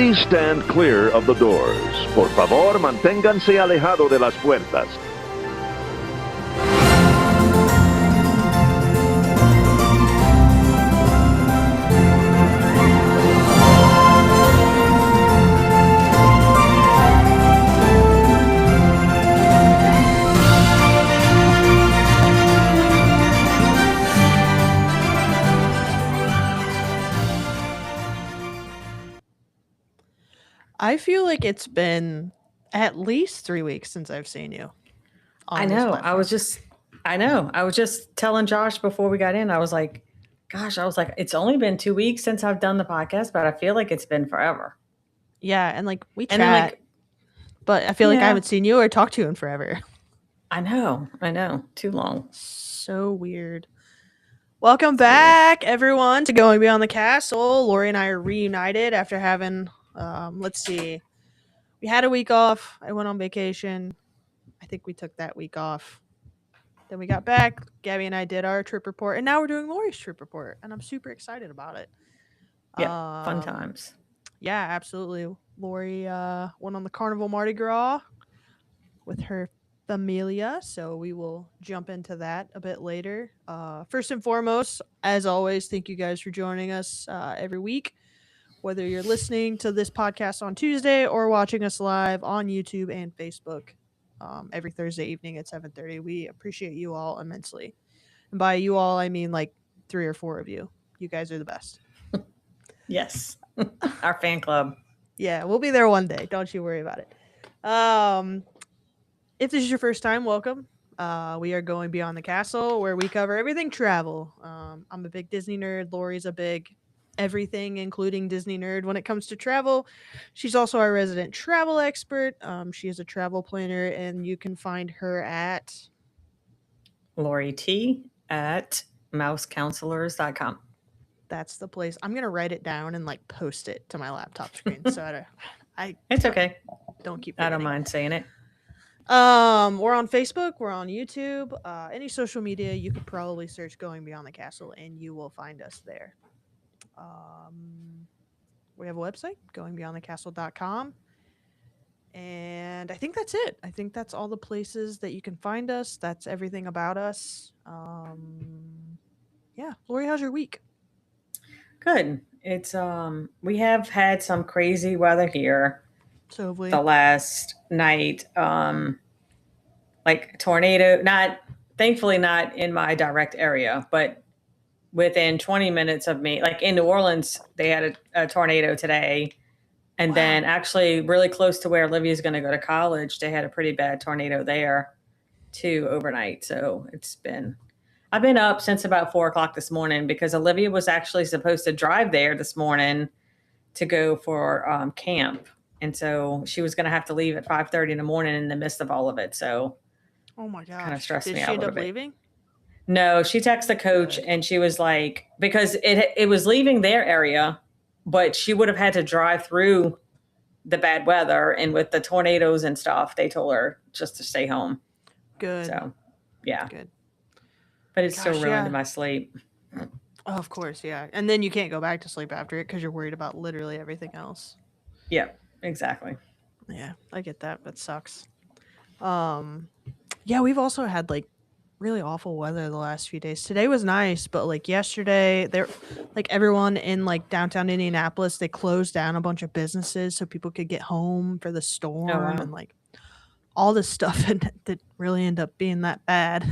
Please stand clear of the doors. Por favor, manténganse alejado de las puertas. I feel like it's been at least 3 weeks since I've seen you. I know. I was just telling Josh before we got in. I was like, it's only been 2 weeks since I've done the podcast, but I feel like it's been forever. Yeah, and like we chat, And then, like, but I feel like I yeah. haven't seen you or talked to you in forever. I know. Too long. So weird. Welcome back, everyone, to Going Beyond the Castle. Lori and I are reunited after having, let's see, we had a week off. I went on vacation. I think we took that week off. Then we got back. Gabby and I did our trip report, and now we're doing Lori's trip report, and I'm super excited about it. Yeah, fun times. Yeah, absolutely. Lori went on the Carnival Mardi Gras with her familia, so we will jump into that a bit later. First and foremost, as always, thank you guys for joining us every week. Whether you're listening to this podcast on Tuesday or watching us live on YouTube and Facebook every Thursday evening at 7:30, we appreciate you all immensely. And by you all, I mean like 3 or 4 of you. You guys are the best. Yes. Our fan club. Yeah, we'll be there one day. Don't you worry about it. If this is your first time, welcome. We are Going Beyond the Castle, where we cover everything travel. I'm a big Disney nerd. Lori's a big everything, including Disney nerd when it comes to travel. She's also our resident travel expert. She is a travel planner, and you can find her at Lori T at mousecounselors.com. That's the place. I'm gonna write it down and like post it to my laptop screen. So it's okay. Don't keep. I don't mind saying it. We're on Facebook. We're on YouTube. Any social media, you could probably search Going Beyond the Castle, and you will find us there. We have a website, goingbeyondthecastle.com. And I think that's it. I think that's all the places that you can find us. That's everything about us. Yeah. Lori, how's your week? Good. It's we have had some crazy weather here. So the last night, like tornado, thankfully not in my direct area, but within 20 minutes of me, like in New Orleans, they had a tornado today. And then actually really close to where Olivia's going to go to college, they had a pretty bad tornado there too overnight. So I've been up since about 4:00 this morning because Olivia was actually supposed to drive there this morning to go for camp. And so she was going to have to leave at 5:30 in the morning in the midst of all of it. So, oh my gosh, kind of stressed me out a little bit. Did she end up leaving? No, she texted the coach and she was like, because it was leaving their area, but she would have had to drive through the bad weather. And with the tornadoes and stuff, they told her just to stay home. Good. So, yeah. Good. But it's still ruined my sleep. Oh, of course, yeah. And then you can't go back to sleep after it because you're worried about literally everything else. Yeah, exactly. Yeah, I get that. That sucks. Yeah, we've also had like really awful weather the last few days. Today was nice, but like yesterday, everyone in like downtown Indianapolis, they closed down a bunch of businesses so people could get home for the storm. Oh, wow. And like all this stuff that really ended up being that bad.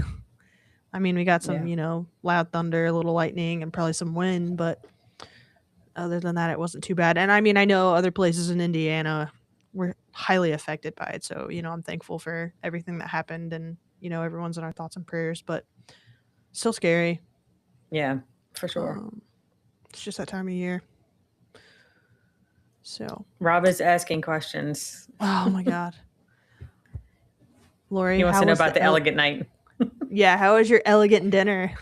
I mean, we got some, loud thunder, a little lightning, and probably some wind, but other than that, it wasn't too bad. And I mean, I know other places in Indiana were highly affected by it. So, I'm thankful for everything that happened, and, everyone's in our thoughts and prayers, but still scary. Yeah, for sure. It's just that time of year. So Rob is asking questions. Oh my God. Lori, he wants to know about the elegant night. Yeah, how was your elegant dinner?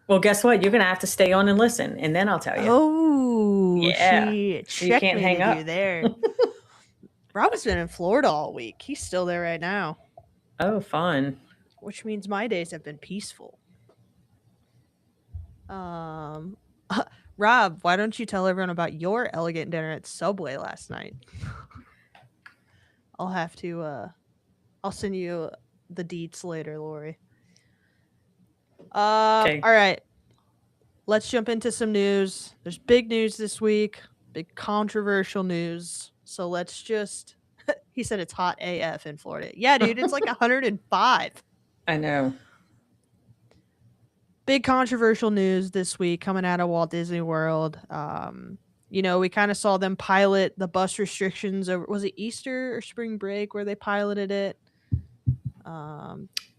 Well, guess what? You're going to have to stay on and listen, and then I'll tell you. Oh, yeah. She you can't hang up. You there. Rob has been in Florida all week. He's still there right now. Oh, fun. Which means my days have been peaceful. Rob, why don't you tell everyone about your elegant dinner at Subway last night? I'll have to I'll send you the deets later, Lori. Okay. All right. Let's jump into some news. There's big news this week, big controversial news. So let's just he said it's hot AF in Florida. Yeah, dude, it's like 105. I know. Big controversial news this week coming out of Walt Disney World. We kind of saw them pilot the bus restrictions over, was it Easter or spring break where they piloted it?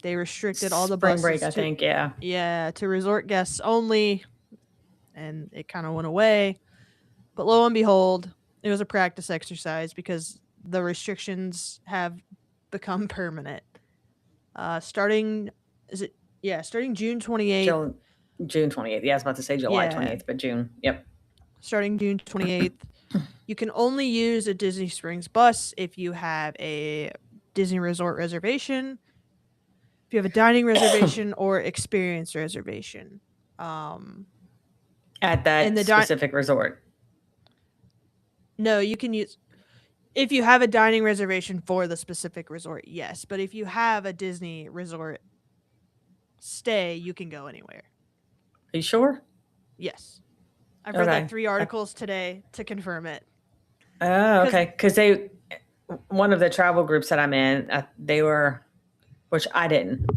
They restricted all the buses. Spring break, I think, yeah. Yeah, to resort guests only, and it kind of went away. But lo and behold, it was a practice exercise because the restrictions have become permanent. Starting June 28th. June 28th. Yeah, I was about to say July 28th, but June. Yep. Starting June 28th, you can only use a Disney Springs bus if you have a Disney Resort reservation, if you have a dining reservation or experience reservation. At that specific resort. No, you can use if you have a dining reservation for the specific resort, yes. But if you have a Disney Resort stay, you can go anywhere. Are you sure? Yes. I've read like 3 articles today to confirm it. Oh, okay. Because one of the travel groups that I'm in, they were, which I didn't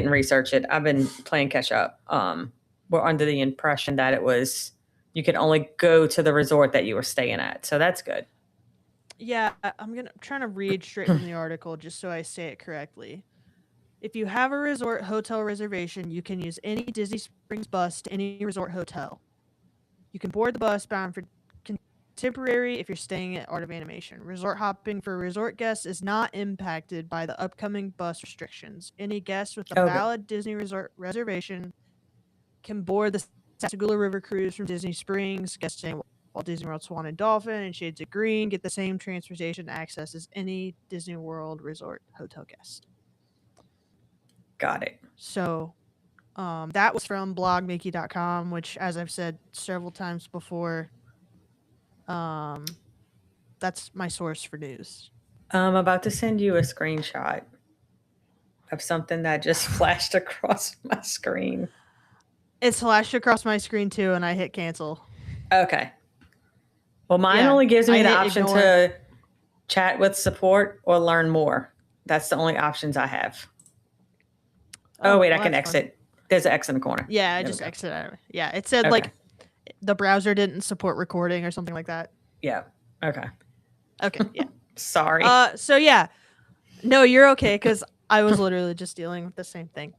research it. I've been playing catch up. We're under the impression that it was, you could only go to the resort that you were staying at. So that's good. Yeah, I'm trying to read straight from the article just so I say it correctly. If you have a resort hotel reservation, you can use any Disney Springs bus to any resort hotel. You can board the bus bound for contemporary if you're staying at Art of Animation. Resort hopping for resort guests is not impacted by the upcoming bus restrictions. Any guest with a valid Disney Resort reservation can board the Pascagoula River Cruise from Disney Springs. Guests staying at Walt Disney World Swan and Dolphin and Shades of Green get the same transportation access as any Disney World Resort hotel guest. Got it. So that was from blogmickey.com, which, as I've said several times before, that's my source for news. I'm about to send you a screenshot of something that just flashed across my screen. It's flashed across my screen too, and I hit cancel. Okay. Well, mine only gives me the option to chat with support or learn more. That's the only options I have. Oh, wait, I can exit. Fun. There's an X in the corner. Yeah, I just exit out of it. Yeah, it said like the browser didn't support recording or something like that. Yeah. Okay. Okay, yeah. Sorry. So yeah. No, you're okay, because I was literally just dealing with the same thing.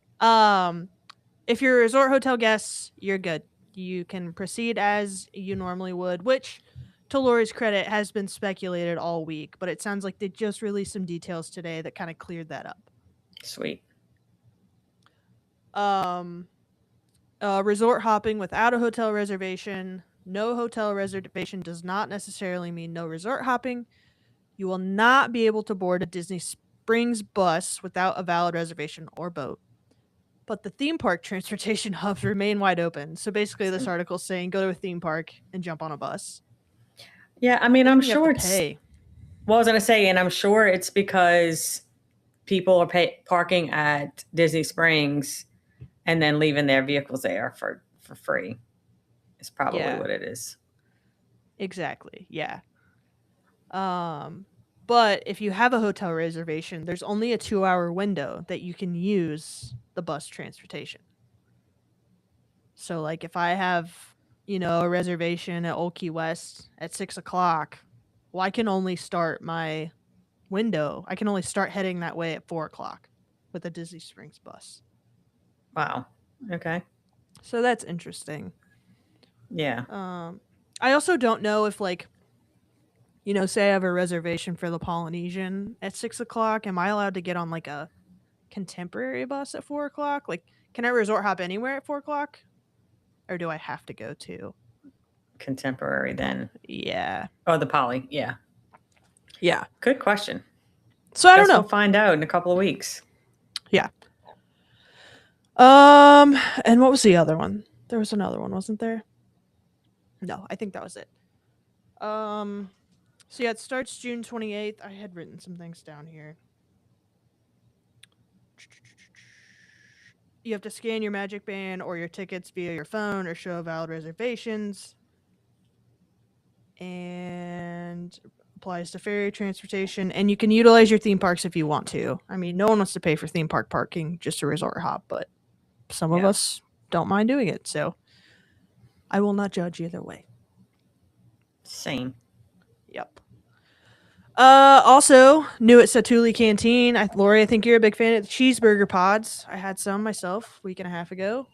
If you're a resort hotel guest, you're good. You can proceed as you normally would, which, to Lori's credit, has been speculated all week, but it sounds like they just released some details today that kind of cleared that up. Sweet. Resort hopping without a hotel reservation. No hotel reservation does not necessarily mean no resort hopping. You will not be able to board a Disney Springs bus without a valid reservation or boat. But the theme park transportation hubs remain wide open. So basically this article is saying go to a theme park and jump on a bus. Yeah, I mean, I'm sure it's... Well, I was going to say, and I'm sure it's because people are parking at Disney Springs and then leaving their vehicles there for free. It's probably what it is. Exactly, yeah. But if you have a hotel reservation, there's only a 2-hour window that you can use the bus transportation. So like if I have, a reservation at Old Key West at 6:00, well, I can only start my window. I can only start heading that way at 4:00 with a Disney Springs bus. Wow. Okay. So that's interesting. Yeah. I also don't know if say I have a reservation for the Polynesian at 6:00. Am I allowed to get on like a contemporary bus at 4:00? Like, can I resort hop anywhere at 4:00? Or do I have to go to contemporary then? Yeah. Oh, the Poly. Yeah. Yeah. Good question. So I don't know. We'll find out in a couple of weeks. Yeah. And what was the other one? There was another one, wasn't there? No, I think that was it. So yeah, it starts June 28th. I had written some things down here. You have to scan your Magic Band or your tickets via your phone or show valid reservations. And applies to ferry transportation. And you can utilize your theme parks if you want to. I mean, no one wants to pay for theme park parking just to resort hop, but some of us don't mind doing it. So I will not judge either way. Same. Yep. Also, new at Satuli Canteen. Lori, I think you're a big fan of the cheeseburger pods. I had some myself a week and a half ago.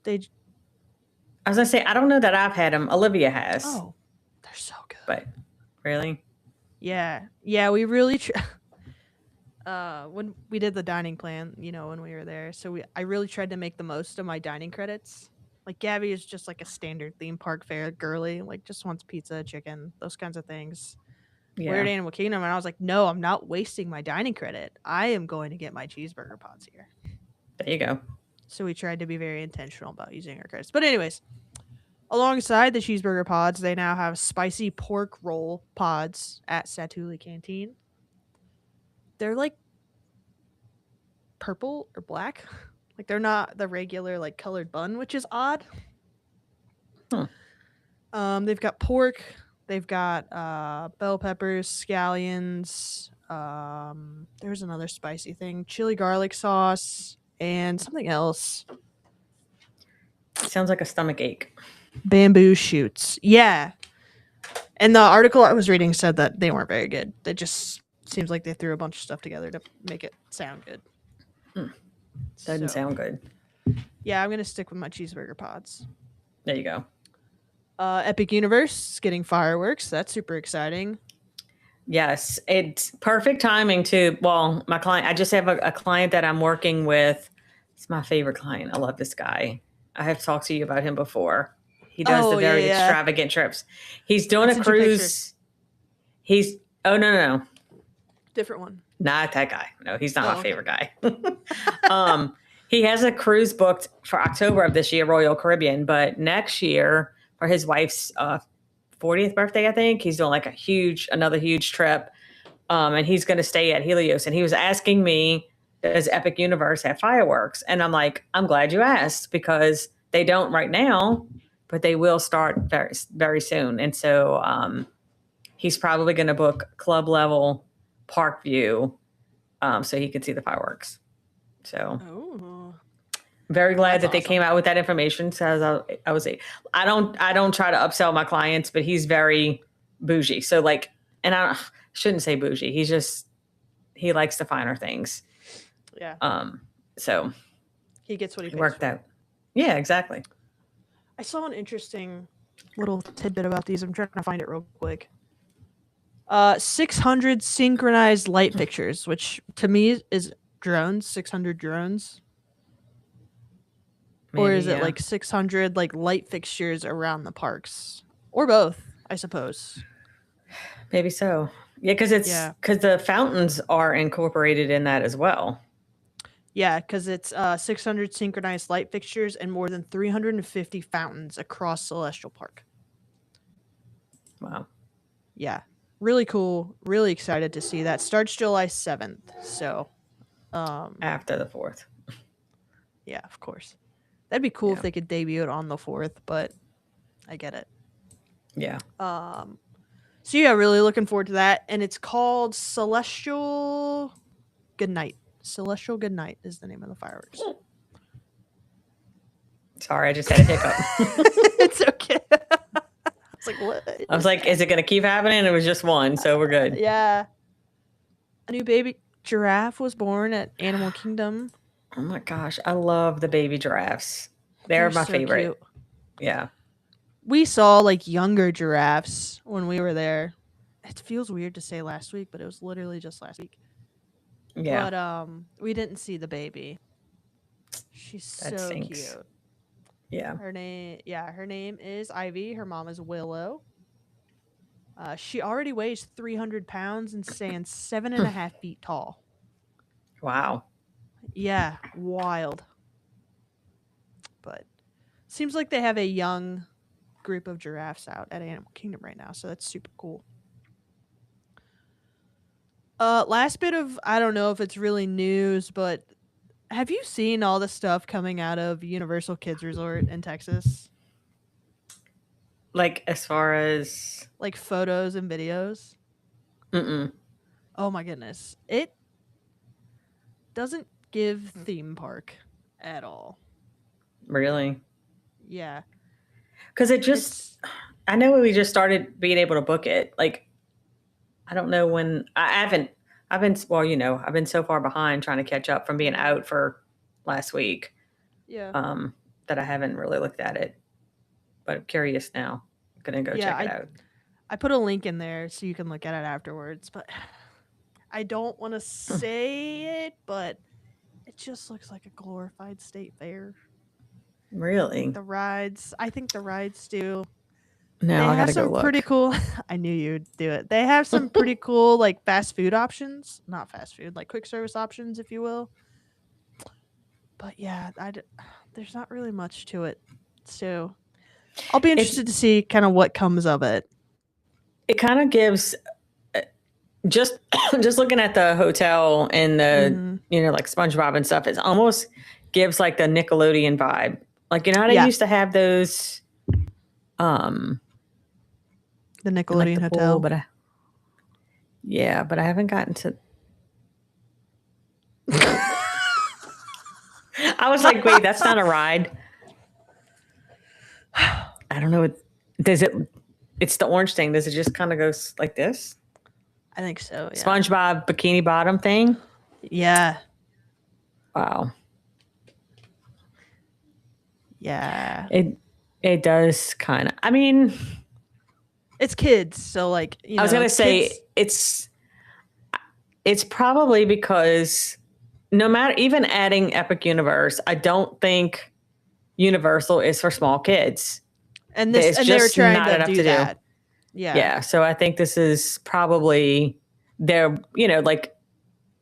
I was gonna say, I don't know that I've had them. Olivia has. Oh, they're so good. But really? Yeah. We really when we did the dining plan, when we were there, so I really tried to make the most of my dining credits. Like Gabby is just like a standard theme park fare girly, like just wants pizza, chicken, those kinds of things. Yeah. Weird Animal Kingdom, and I was like, no, I'm not wasting my dining credit. I am going to get my cheeseburger pods here. There you go. So we tried to be very intentional about using our credits. But anyways, alongside the cheeseburger pods, they now have spicy pork roll pods at Satuli Canteen. They're like purple or black. Like they're not the regular like colored bun, which is odd. They've got pork. They've got bell peppers, scallions. There's another spicy thing, chili garlic sauce, and something else. Sounds like a stomach ache. Bamboo shoots. Yeah. And the article I was reading said that they weren't very good. It just seems like they threw a bunch of stuff together to make it sound good. Doesn't sound good. Yeah, I'm going to stick with my cheeseburger pods. There you go. Epic Universe is getting fireworks. That's super exciting. Yes, it's perfect timing too. Well, my client, I just have a client that I'm working with. It's my favorite client. I love this guy. I have talked to you about him before. He does the very extravagant trips. He's doing a cruise. No. Different one. Not that guy. No, he's not my favorite guy. He has a cruise booked for October of this year, Royal Caribbean, but next year for his wife's 40th birthday, I think, he's doing like another huge trip. And he's going to stay at Helios. And he was asking me, does Epic Universe have fireworks? And I'm like, I'm glad you asked, because they don't right now, but they will start very, very soon. And so he's probably going to book club level park view so he can see the fireworks. So very glad that they came out with that information. So I don't try to upsell my clients, but he's very bougie. So like, and I shouldn't say bougie. He likes the finer things. Yeah. So he gets what he pays worked for. out. Yeah, exactly. I saw an interesting little tidbit about these. I'm trying to find it real quick. 600 synchronized light fixtures, which to me is drones. 600 drones. Maybe, or is it like 600 like light fixtures around the parks, or both? I suppose. Maybe so. Yeah, because the fountains are incorporated in that as well. Yeah, because it's 600 synchronized light fixtures and more than 350 fountains across Celestial Park. Wow. Yeah, really cool. Really excited to see that. Starts July 7th. So after the 4th. Yeah, of course. That'd be cool if they could debut it on the 4th, but I get it. Yeah. So yeah, really looking forward to that. And it's called Celestial Goodnight. Celestial Goodnight is the name of the fireworks. Sorry, I just had a hiccup. It's okay. I was like, what? I was like, is it going to keep happening? It was just one, so we're good. Yeah. A new baby giraffe was born at Animal Kingdom. Oh my gosh, I love the baby giraffes. They're my favorite. Cute. Yeah. We saw like younger giraffes when we were there. It feels weird to say last week, but it was literally just last week. Yeah. But we didn't see the baby. She's so cute. Yeah. Her name is Ivy. Her mom is Willow. She already weighs 300 pounds and stands 7.5 feet tall. Wow. Yeah, wild. But seems like they have a young group of giraffes out at Animal Kingdom right now, so that's super cool. Last bit of, I don't know if it's really news, but have you seen all the stuff coming out of Universal Kids Resort in Texas? Like as far as Like photos and videos? mm-mm. Oh my goodness. It doesn't give theme park at all. Really? Yeah. Because it just, It's I know we just started being able to book it. Like, I don't know when, I've been, well, I've been so far behind trying to catch up from being out for last week yeah. that I haven't really looked at it. But I'm curious now. I'm going to go check it out. I put a link in there so you can look at it afterwards, but I don't want to say it, but it just looks like a glorified state fair. Really? I think the rides do. No, They I have gotta go some look. pretty cool. I knew you'd do it. They have some pretty cool like fast food options, not fast food, like quick service options, if you will. But yeah, there's not really much to it, so I'll be interested to see kind of what comes of it. It kind of gives just looking at the hotel and the like SpongeBob and stuff. It almost gives like the Nickelodeon vibe. Like how they used to have those. The Nickelodeon like Hotel. Pool, but I haven't gotten to. I was like, wait, that's not a ride. I don't know. Does it? It's the orange thing. Does it just kind of go like this? I think so. Yeah. SpongeBob Bikini Bottom thing. Yeah. Wow. Yeah. It does kind of. I mean, it's kids, so like I was gonna say it's probably because no matter even adding Epic Universe, I don't think Universal is for small kids. And they were trying to do that. Yeah. Yeah. So I think this is probably their, like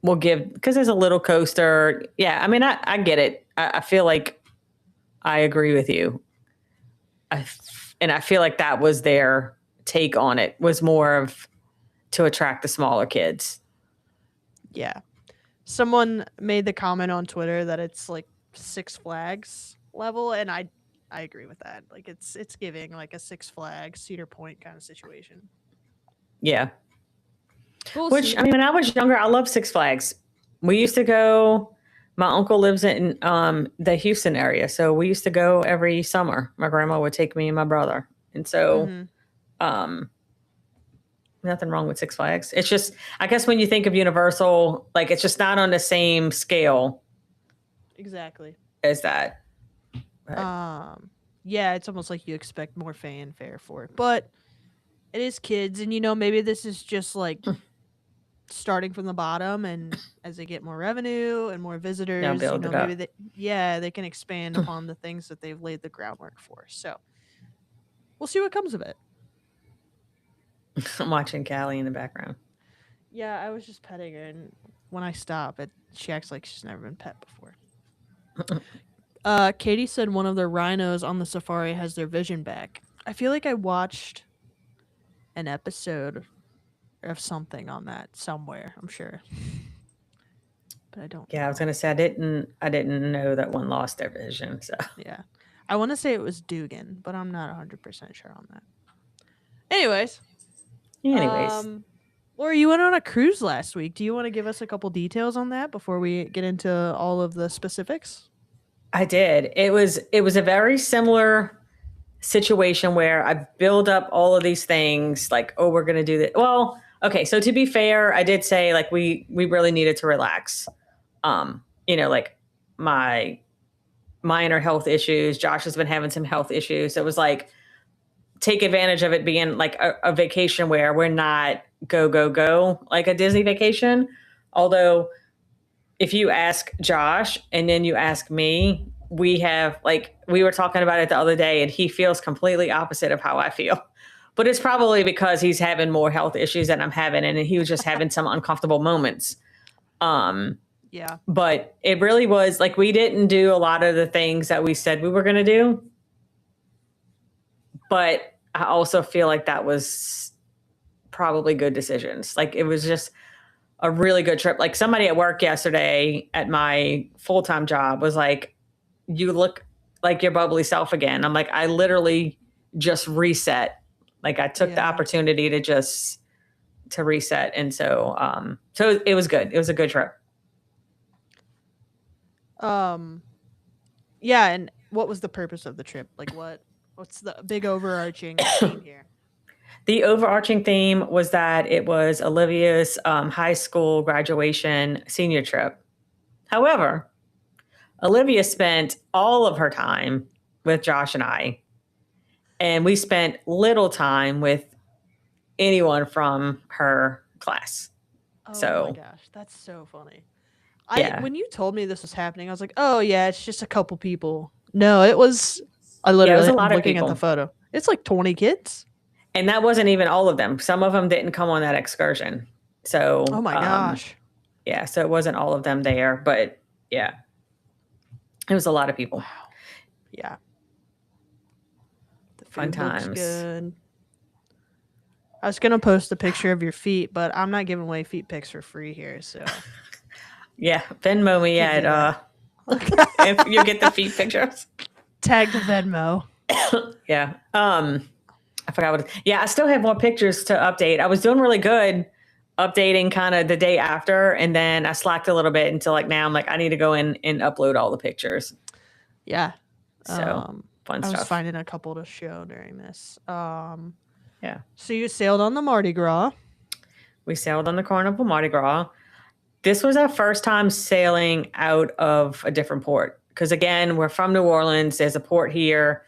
we'll give, because there's a little coaster. Yeah. I mean, I get it. I feel like I agree with you. And I feel like that was their take on it, was more of to attract the smaller kids. Yeah. Someone made the comment on Twitter that it's like Six Flags level, and I agree with that. Like it's giving like a Six Flags Cedar Point kind of situation. Yeah. Which I mean, when I was younger, I loved Six Flags. We used to go. My uncle lives in the Houston area, so we used to go every summer. My grandma would take me and my brother, and so nothing wrong with Six Flags. It's just, I guess when you think of Universal, like it's just not on the same scale. Exactly. As that. But. Yeah, it's almost like you expect more fanfare for it, but it is kids, and maybe this is just like starting from the bottom, and as they get more revenue and more visitors, maybe they can expand upon the things that they've laid the groundwork for. So we'll see what comes of it. I'm watching Callie in the background. Yeah, I was just petting her, and when I stop, she acts like she's never been pet before. Katie said one of the rhinos on the safari has their vision back. I feel like I watched an episode of something on that somewhere, I'm sure. But I don't know. I was gonna say I didn't know that one lost their vision. So yeah. I want to say it was Dugan, but I'm not 100% sure on that. Anyways. Laura, you went on a cruise last week. Do you want to give us a couple details on that before we get into all of the specifics? I did. It was a very similar situation where I build up all of these things like, oh, we're going to do that. Well, okay. So to be fair, I did say like, we really needed to relax. Like my minor health issues, Josh has been having some health issues. So it was like, take advantage of it being like a vacation where we're not go, like a Disney vacation. Although if you ask Josh and then you ask me, we were talking about it the other day and he feels completely opposite of how I feel, but it's probably because he's having more health issues than I'm having. And he was just having some uncomfortable moments. Yeah, but it really was like, we didn't do a lot of the things that we said we were going to do, but I also feel like that was probably good decisions. Like it was just a really good trip. Like somebody at work yesterday at my full-time job was like, you look like your bubbly self again. I'm like, I literally just reset. Like I took the opportunity to reset. And so it was good. It was a good trip. Yeah, and what was the purpose of the trip? Like what's the big overarching theme here? The overarching theme was that it was Olivia's high school graduation senior trip. However, Olivia spent all of her time with Josh and I, and we spent little time with anyone from her class. Oh my gosh, that's so funny. When you told me this was happening, I was like, oh yeah, it's just a couple people. No, it was. I literally it was a lot of looking people. at the photo. It's like 20 kids. And that wasn't even all of them. Some of them didn't come on that excursion. So, oh my gosh. Yeah. So it wasn't all of them there, but yeah, it was a lot of people. Wow. Yeah. The Fun times. Good. I was going to post a picture of your feet, but I'm not giving away feet pics for free here. So yeah. Venmo me at, if you get the feet pictures. Tag the Venmo. Yeah. I forgot I still have more pictures to update. I was doing really good updating kind of the day after, and then I slacked a little bit until like now I'm like, I need to go in and upload all the pictures. Yeah. So fun stuff. I was finding a couple to show during this. Yeah. So you sailed on the Mardi Gras. We sailed on the Carnival Mardi Gras. This was our first time sailing out of a different port. Because again, we're from New Orleans. There's a port here.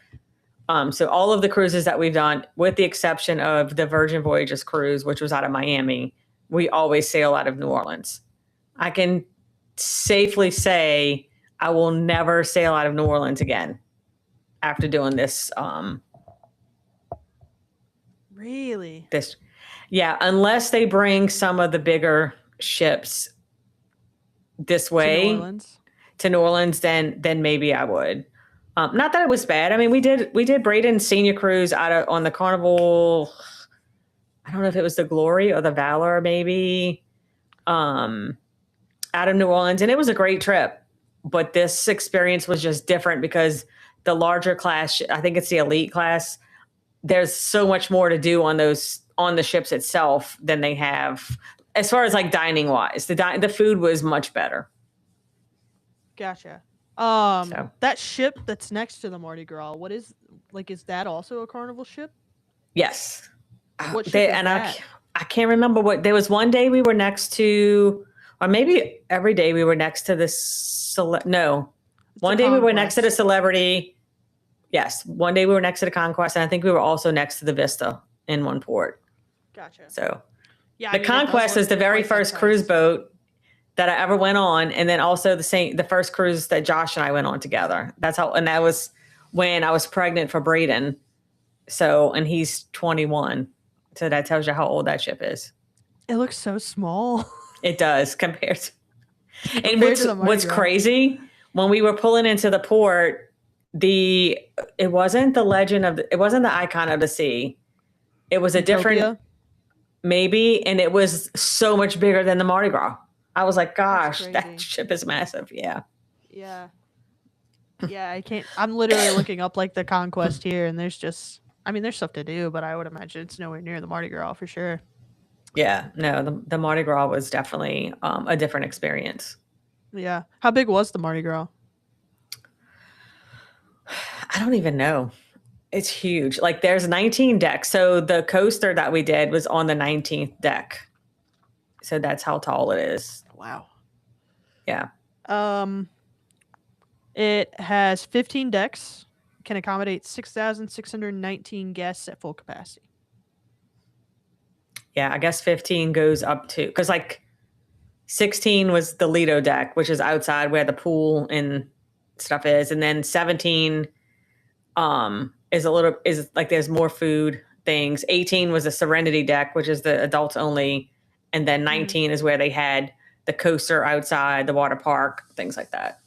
So all of the cruises that we've done, with the exception of the Virgin Voyages cruise, which was out of Miami, we always sail out of New Orleans. I can safely say I will never sail out of New Orleans again after doing this. Really? Yeah, unless they bring some of the bigger ships this way to New Orleans, then maybe I would. Not that it was bad. I mean, we did Braden's senior cruise on the Carnival. I don't know if it was the Glory or the Valor, maybe, out of New Orleans, and it was a great trip. But this experience was just different because the larger class, I think it's the elite class, there's so much more to do on the ships itself than they have as far as like dining wise. The food was much better. Gotcha. That ship that's next to the Mardi Gras, is that also a Carnival ship? Yes. What ship is that? I can't remember what. There was one day we were next to, or maybe every day we were next to one day we were next to the Celebrity. Yes, one day we were next to the Conquest, and I think we were also next to the Vista in one port. Gotcha. So, yeah, the Conquest is the very first cruise boat that I ever went on, and then also the first cruise that Josh and I went on together. And that was when I was pregnant for Braden. So, and he's 21. So that tells you how old that ship is. It looks so small. It does compared to what's crazy, when we were pulling into the port, it wasn't the Icon of the Sea. It was a different, maybe, and it was so much bigger than the Mardi Gras. I was like, gosh, that ship is massive. Yeah. Yeah. Yeah, I can't. I'm literally looking up like the Conquest here, and there's stuff to do, but I would imagine it's nowhere near the Mardi Gras for sure. Yeah, no, the Mardi Gras was definitely a different experience. Yeah. How big was the Mardi Gras? I don't even know. It's huge. Like there's 19 decks. So the coaster that we did was on the 19th deck. So that's how tall it is. Wow. Yeah. It has 15 decks, can accommodate 6,619 guests at full capacity. Yeah, I guess 15 goes up to, because like 16 was the Lido deck, which is outside where the pool and stuff is, and then 17 is like there's more food things. 18 was the Serenity deck, which is the adults only, and then 19 is where they had the coaster outside, the water park, things like that.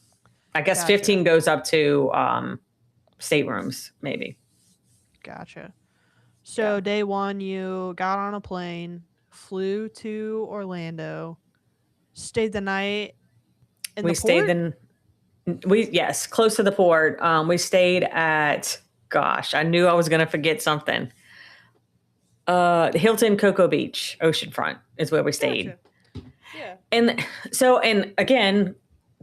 I guess 15 goes up to staterooms, maybe. Gotcha. So day one, you got on a plane, flew to Orlando, stayed the night in the port? Yes, close to the port. We stayed at, gosh, I knew I was going to forget something. Hilton Cocoa Beach, oceanfront is where we stayed. Gotcha. Yeah. And again,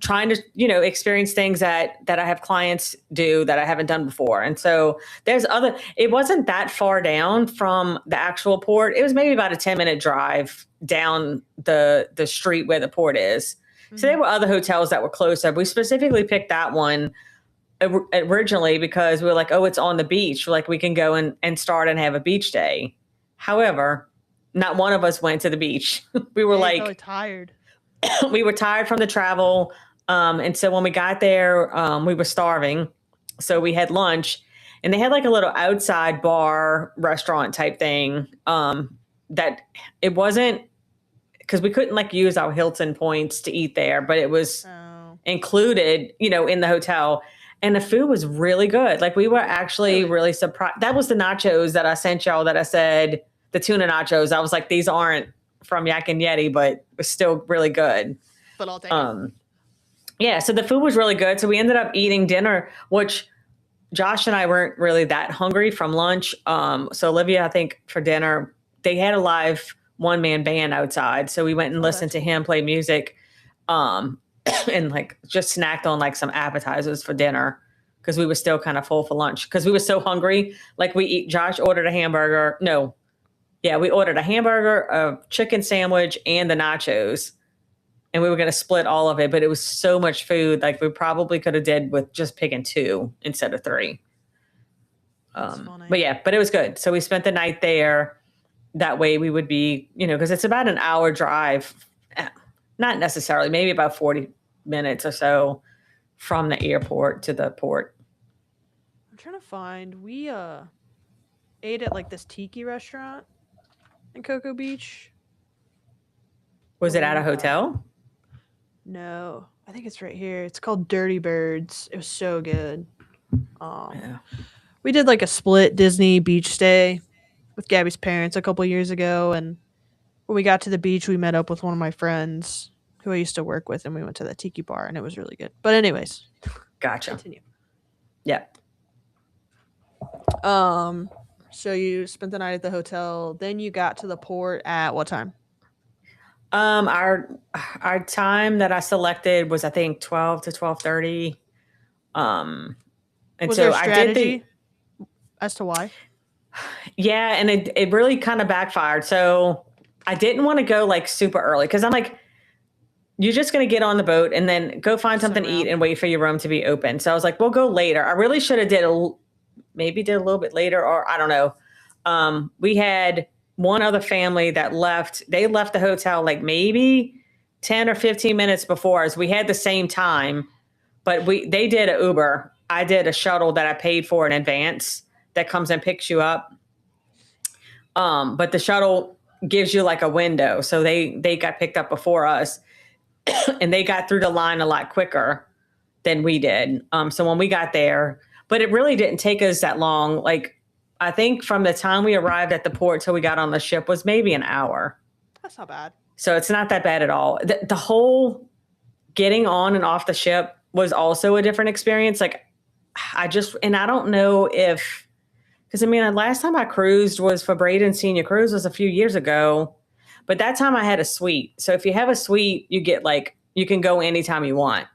trying to, experience things that I have clients do that I haven't done before. And so it wasn't that far down from the actual port. It was maybe about a 10-minute drive down the street where the port is. Mm-hmm. So there were other hotels that were closer. We specifically picked that one originally because we were like, oh, it's on the beach. Like we can go and start and have a beach day. However, not one of us went to the beach. We were probably tired. We were tired from the travel. And so when we got there, we were starving. So we had lunch and they had like a little outside bar restaurant type thing. That it wasn't, because we couldn't like use our Hilton points to eat there, but it was included, in the hotel. And the food was really good. Like we were actually really surprised. That was the nachos that I sent y'all that I said, the tuna nachos. I was like, these aren't from Yak and Yeti, but it was still really good. But I'll take it. Yeah, so the food was really good. So we ended up eating dinner, which Josh and I weren't really that hungry from lunch. So Olivia, I think for dinner, they had a live one-man band outside. So we went and listened to him play music and like just snacked on like some appetizers for dinner because we were still kind of full for lunch because we were so hungry. Like Josh ordered a hamburger. We ordered a hamburger, a chicken sandwich, and the nachos. And we were going to split all of it, but it was so much food. Like we probably could have did with just picking 2 instead of 3. But it was good. So we spent the night there. That way we would be, because it's about an hour drive, not necessarily, maybe about 40 minutes or so from the airport to the port. I'm trying to find, we ate at like this tiki restaurant in Cocoa Beach. Was it at a hotel? No, I think it's right here. It's called Dirty Birds. It was so good. We did like a split Disney beach stay with Gabby's parents a couple years ago, and when we got to the beach, we met up with one of my friends who I used to work with, and we went to that tiki bar, and it was really good. But anyways, gotcha. Continue. Yeah. So you spent the night at the hotel, then you got to the port at what time? Our time that I selected was I think 12 to 12:30. And was so there a strategy I did as to why? Yeah, and it really kind of backfired. So I didn't want to go like super early because I'm like, you're just going to get on the boat and then go find something to eat and wait for your room to be open. So I was like, we'll go later. I really should have did a little bit later, or I don't know. We had one other family that left. They left the hotel like maybe 10 or 15 minutes before us. We had the same time, but they did an Uber. I did a shuttle that I paid for in advance that comes and picks you up. But the shuttle gives you like a window. So they got picked up before us and they got through the line a lot quicker than we did. So when we got there, but it really didn't take us that long. Like, I think from the time we arrived at the port till we got on the ship was maybe an hour. That's not bad. So it's not that bad at all. The whole getting on and off the ship was also a different experience. Like I don't know if, because last time I cruised was for Braden Senior Cruise was a few years ago, but that time I had a suite. So if you have a suite, you get you can go anytime you want.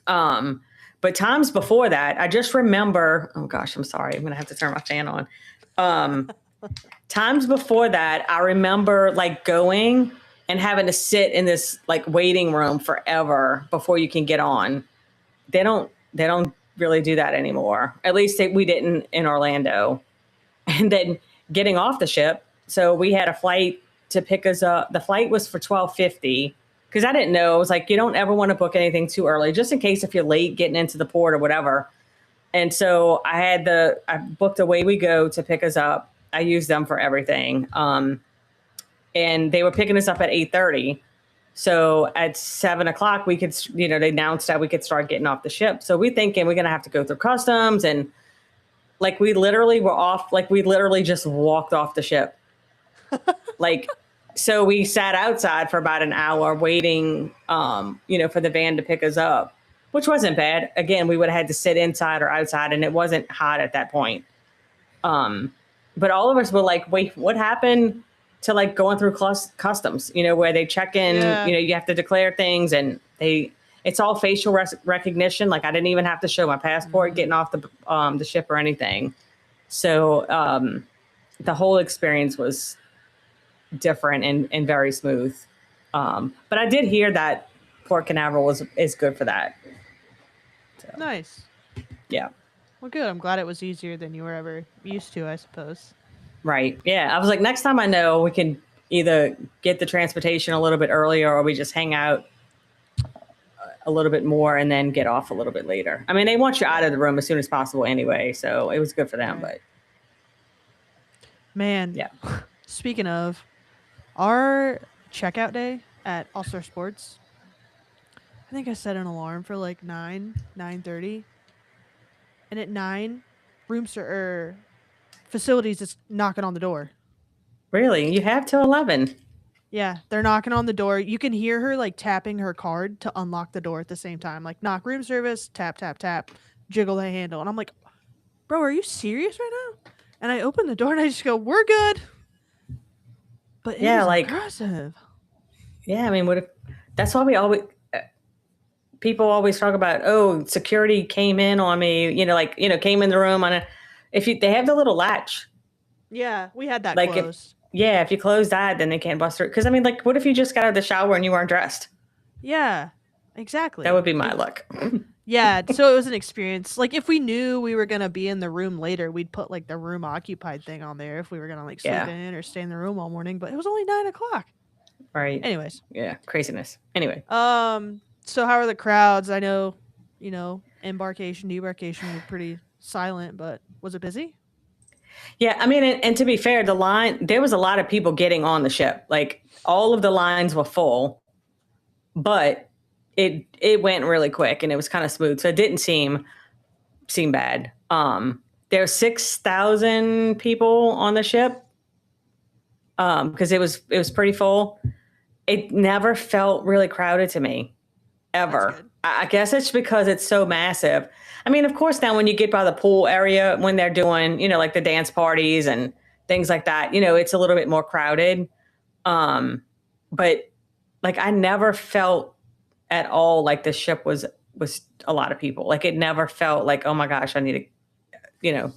But times before that, I just remember, oh gosh, I'm sorry. I'm going to have to turn my fan on. Times before that, I remember going and having to sit in this waiting room forever before you can get on. They don't really do that anymore. At least we didn't in Orlando. And then getting off the ship. So we had a flight to pick us up. The flight was for $12.50. Because I didn't know. It was like, you don't ever want to book anything too early, just in case if you're late getting into the port or whatever. And so I booked Away We Go to pick us up. I used them for everything. And they were picking us up at 8:30. So at 7 o'clock, we could, they announced that we could start getting off the ship. So we're thinking we're going to have to go through customs and like we literally were off, like we literally just walked off the ship. Like, so we sat outside for about an hour waiting, for the van to pick us up, which wasn't bad. Again, we would have had to sit inside or outside, and it wasn't hot at that point. But all of us were like, wait, what happened to like going through customs, where they check in, you have to declare things, and it's all facial recognition. Like I didn't even have to show my passport getting off the ship or anything. So the whole experience was different and very smooth. But I did hear that Port Canaveral is good for that. So, nice. Yeah. Well, good. I'm glad it was easier than you were ever used to, I suppose. Right. Yeah. I was like, next time I know, we can either get the transportation a little bit earlier or we just hang out a little bit more and then get off a little bit later. I mean, they want you out of the room as soon as possible anyway, so it was good for them. But man, yeah. Speaking of, our checkout day at All Star Sports, I think I set an alarm for like 9:30, and at 9, facilities is knocking on the door. Really? You have till 11? Yeah, they're knocking on the door. You can hear her like tapping her card to unlock the door at the same time. Like knock, room service, tap, tap, tap, jiggle the handle. And I'm like, bro, are you serious right now? And I open the door and I just go, we're good. But it is like aggressive. Yeah, I mean, that's why people always talk about, oh, security came in on me, came in the room they have the little latch. Yeah, we had that closed. If you close that, then they can't bust through. Because, I mean, like, what if you just got out of the shower and you weren't dressed? Yeah, exactly. That would be my luck. Yeah, so it was an experience. Like, if we knew we were going to be in the room later, we'd put, like, the room occupied thing on there if we were going to, like, sleep in or stay in the room all morning. But it was only 9 o'clock. Right. Anyways. Yeah, craziness. Anyway. So how are the crowds? I know, embarkation, debarkation were pretty silent, but was it busy? Yeah, I mean, and to be fair, there was a lot of people getting on the ship. Like all of the lines were full, but it went really quick and it was kind of smooth. So it didn't seem bad. There were 6,000 people on the ship because it was pretty full. It never felt really crowded to me, ever. I guess it's because it's so massive. I mean, of course, now when you get by the pool area, when they're doing, like the dance parties and things like that, it's a little bit more crowded. But like, I never felt at all like the ship was a lot of people. Like it never felt like, oh my gosh, I need to,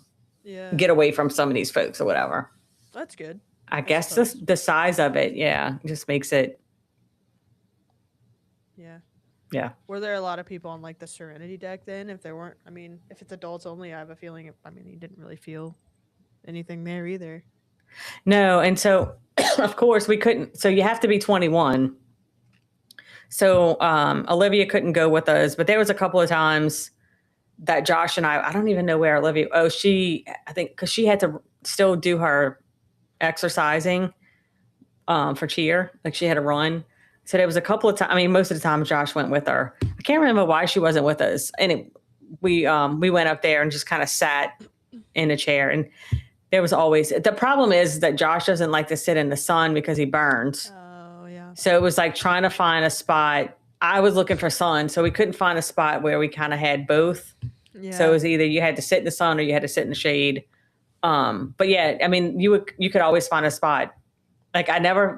get away from some of these folks or whatever. That's good. I guess the size of it, just makes it. Yeah. Yeah. Were there a lot of people on like the Serenity deck then? If there weren't, I mean, if it's adults only, I have a feeling, you didn't really feel anything there either. No. And so, of course, we couldn't. So you have to be 21. So Olivia couldn't go with us, but there was a couple of times that Josh and I don't even know where Olivia, I think because she had to still do her exercising for cheer. Like she had to run. So there was a couple of times, most of the time Josh went with her. I can't remember why she wasn't with us. And we went up there and just kind of sat in a chair. And there was always, the problem is that Josh doesn't like to sit in the sun because he burns. Oh, yeah. So it was like trying to find a spot. I was looking for sun, so we couldn't find a spot where we kind of had both. Yeah. So it was either you had to sit in the sun or you had to sit in the shade. But yeah, you could always find a spot. Like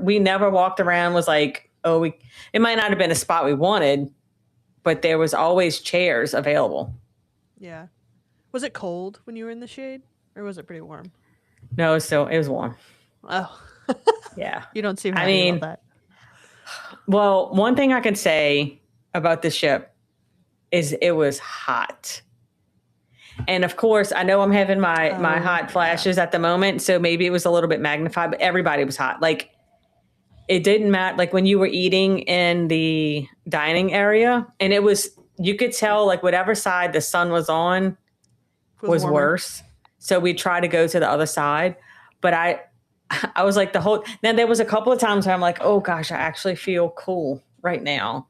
we never walked around was like, it might not have been a spot we wanted, but there was always chairs available. Yeah. Was it cold when you were in the shade or was it pretty warm? No, it was warm. Oh, yeah. You don't seem happy about that. Well, one thing I can say about the ship is it was hot. And of course, I know I'm having my hot flashes at the moment, so maybe it was a little bit magnified, but everybody was hot. Like, it didn't matter. Like when you were eating in the dining area, and you could tell like whatever side the sun was on was worse. So we tried to go to the other side, but I was like then there was a couple of times where I'm like, oh gosh, I actually feel cool right now.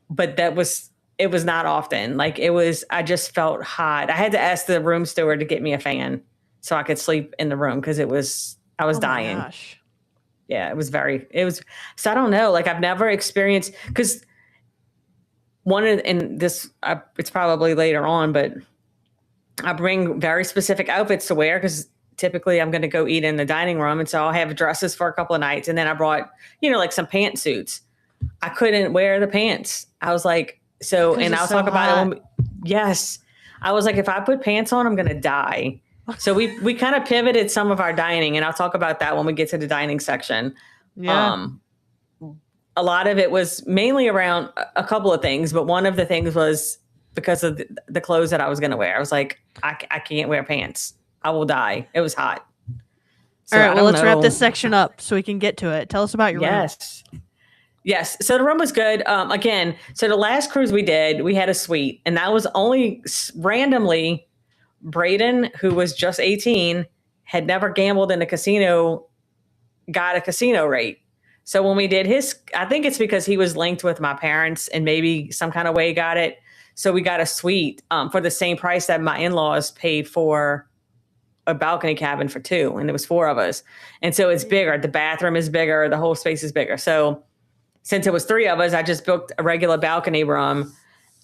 But that was it was not often. Like I just felt hot. I had to ask the room steward to get me a fan so I could sleep in the room because I was Oh my dying. gosh. Yeah, so I don't know. Like I've never experienced, because it's probably later on, but I bring very specific outfits to wear because typically I'm going to go eat in the dining room. And so I'll have dresses for a couple of nights. And then I brought, like some pantsuits. I couldn't wear the pants. I was like, and I'll talk about it yes. I was like, if I put pants on, I'm going to die. So we kind of pivoted some of our dining, and I'll talk about that when we get to the dining section. Yeah. A lot of it was mainly around a couple of things, but one of the things was because of the clothes that I was going to wear. I was like, I can't wear pants. I will die. It was hot. So all right, well, let's wrap this section up so we can get to it. Tell us about your room. Yes. So the room was good. Again, so the last cruise we did, we had a suite, and that was only randomly Braden, who was just 18, had never gambled in a casino, got a casino rate. So when we did I think it's because he was linked with my parents and maybe some kind of way got it. So we got a suite for the same price that my in-laws paid for a balcony cabin for 2, and it was 4 of us. And so it's bigger. The bathroom is bigger. The whole space is bigger. So since it was 3 of us, I just booked a regular balcony room,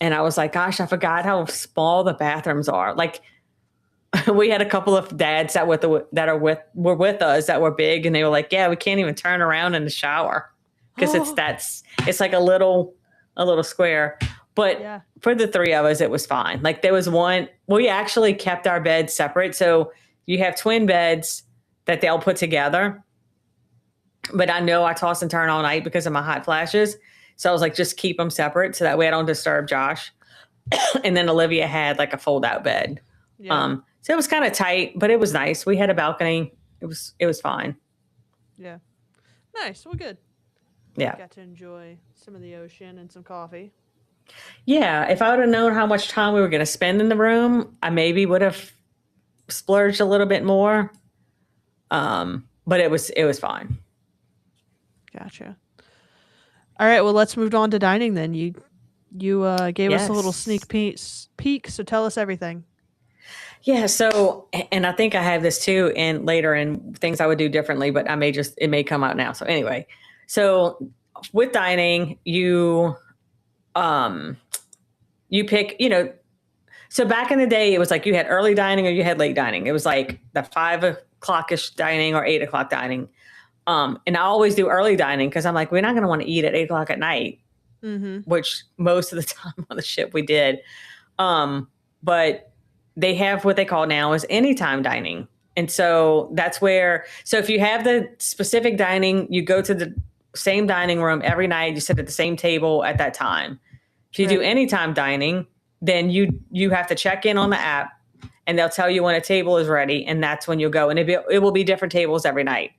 and I was like, gosh, I forgot how small the bathrooms are. Like we had a couple of dads that were with us that were big, and they were like, yeah, we can't even turn around in the shower because it's like a little square. But for the 3 of us, it was fine. Like there was one, we actually kept our beds separate. So you have twin beds that they'll put together. But I know I toss and turn all night because of my hot flashes. So I was like, just keep them separate so that way I don't disturb Josh. And then Olivia had like a fold out bed. Yeah. So it was kind of tight, but it was nice. We had a balcony. It was fine. Yeah. Nice. Well, good. Yeah. Got to enjoy some of the ocean and some coffee. Yeah. If I would have known how much time we were going to spend in the room, I maybe would have splurged a little bit more. But it was fine. Gotcha. All right. Well, let's move on to dining then. You gave us a little sneak peek. So tell us everything. Yeah. So, and I think I have this too, and later in things I would do differently, but it may come out now. So anyway, so with dining, you pick, so back in the day, it was like you had early dining or you had late dining. It was like the 5 o'clock-ish dining or 8 o'clock dining. And I always do early dining because I'm like, we're not going to want to eat at 8 o'clock at night, which most of the time on the ship we did. But they have what they call now is anytime dining. And so that's so if you have the specific dining, you go to the same dining room every night, you sit at the same table at that time. If you do anytime dining, then you have to check in on the app and they'll tell you when a table is ready. And that's when you'll go. And it will be different tables every night.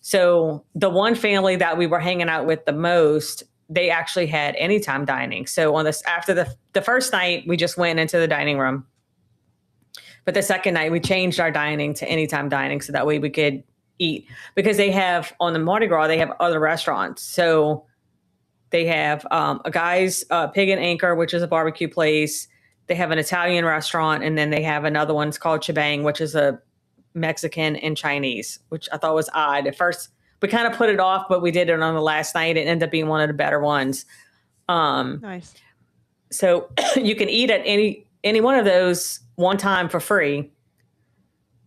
So the one family that we were hanging out with the most, they actually had anytime dining. So after the first night, we just went into the dining room. But the second night, we changed our dining to anytime dining so that way we could eat. Because they have, on the Mardi Gras, they have other restaurants. So they have a guy's Pig and Anchor, which is a barbecue place. They have an Italian restaurant. And then they have another one called Chibang, which is a Mexican and Chinese, which I thought was odd. At first, we kind of put it off, but we did it on the last night. It ended up being one of the better ones. Nice. So you can eat at any one of those one time for free.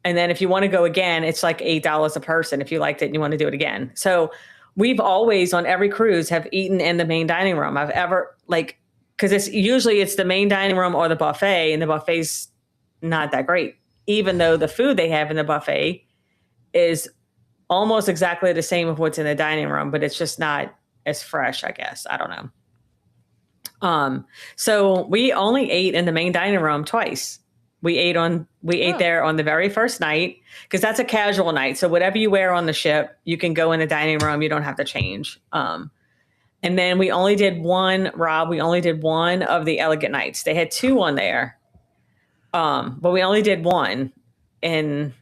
And then if you want to go again, it's like $8 a person if you liked it and you want to do it again. So we've always on every cruise have eaten in the main dining room. I've ever because it's usually the main dining room or the buffet, and the buffet's not that great, even though the food they have in the buffet is almost exactly the same of what's in the dining room, but it's just not as fresh, I guess. I don't know. So we only ate in the main dining room twice. We ate there on the very first night because that's a casual night. So whatever you wear on the ship, you can go in the dining room. You don't have to change. And then we only did one, Rob, we only did one of the elegant nights. They had 2 on there. But we only did one. And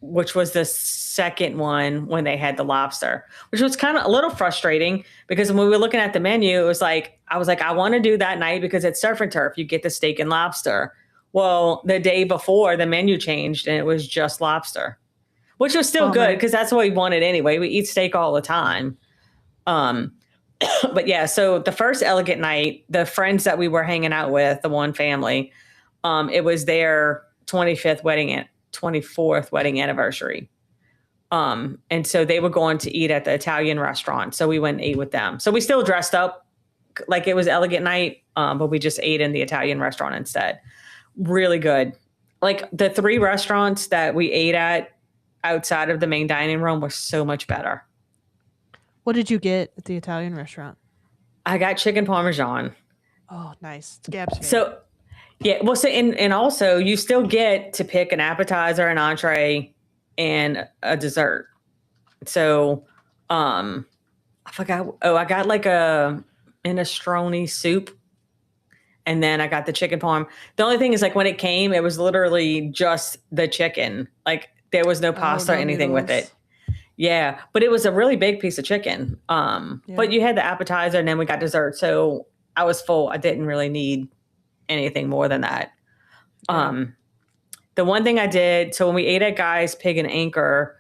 which was the second one when they had the lobster, which was kind of a little frustrating because when we were looking at the menu, it was like, I was like, I want to do that night because it's surf and turf. You get the steak and lobster. Well, the day before the menu changed and it was just lobster, which was still good because that's what we wanted anyway. We eat steak all the time. But yeah, so the first Elegant night, the friends that we were hanging out with, the one family, it was their 24th wedding anniversary. And so they were going to eat at the Italian restaurant. So we went and ate with them. So we still dressed up like it was Elegant night, but we just ate in the Italian restaurant instead. Really good. Like the 3 restaurants that we ate at outside of the main dining room were so much better. What did you get at the Italian restaurant? I got chicken parmesan. Oh, nice. It's Gab's favorite. So yeah, well, so and also you still get to pick an appetizer, an entree, and a dessert. So, I forgot. Oh, I got like a minestrone soup, and then I got the chicken parm. The only thing is, like when it came, it was literally just the chicken. Like there was no pasta or anything with it. Yeah, but it was a really big piece of chicken. But you had the appetizer, and then we got dessert. So I was full. I didn't really need anything more than that. The one thing I did, so when we ate at Guy's Pig and Anchor,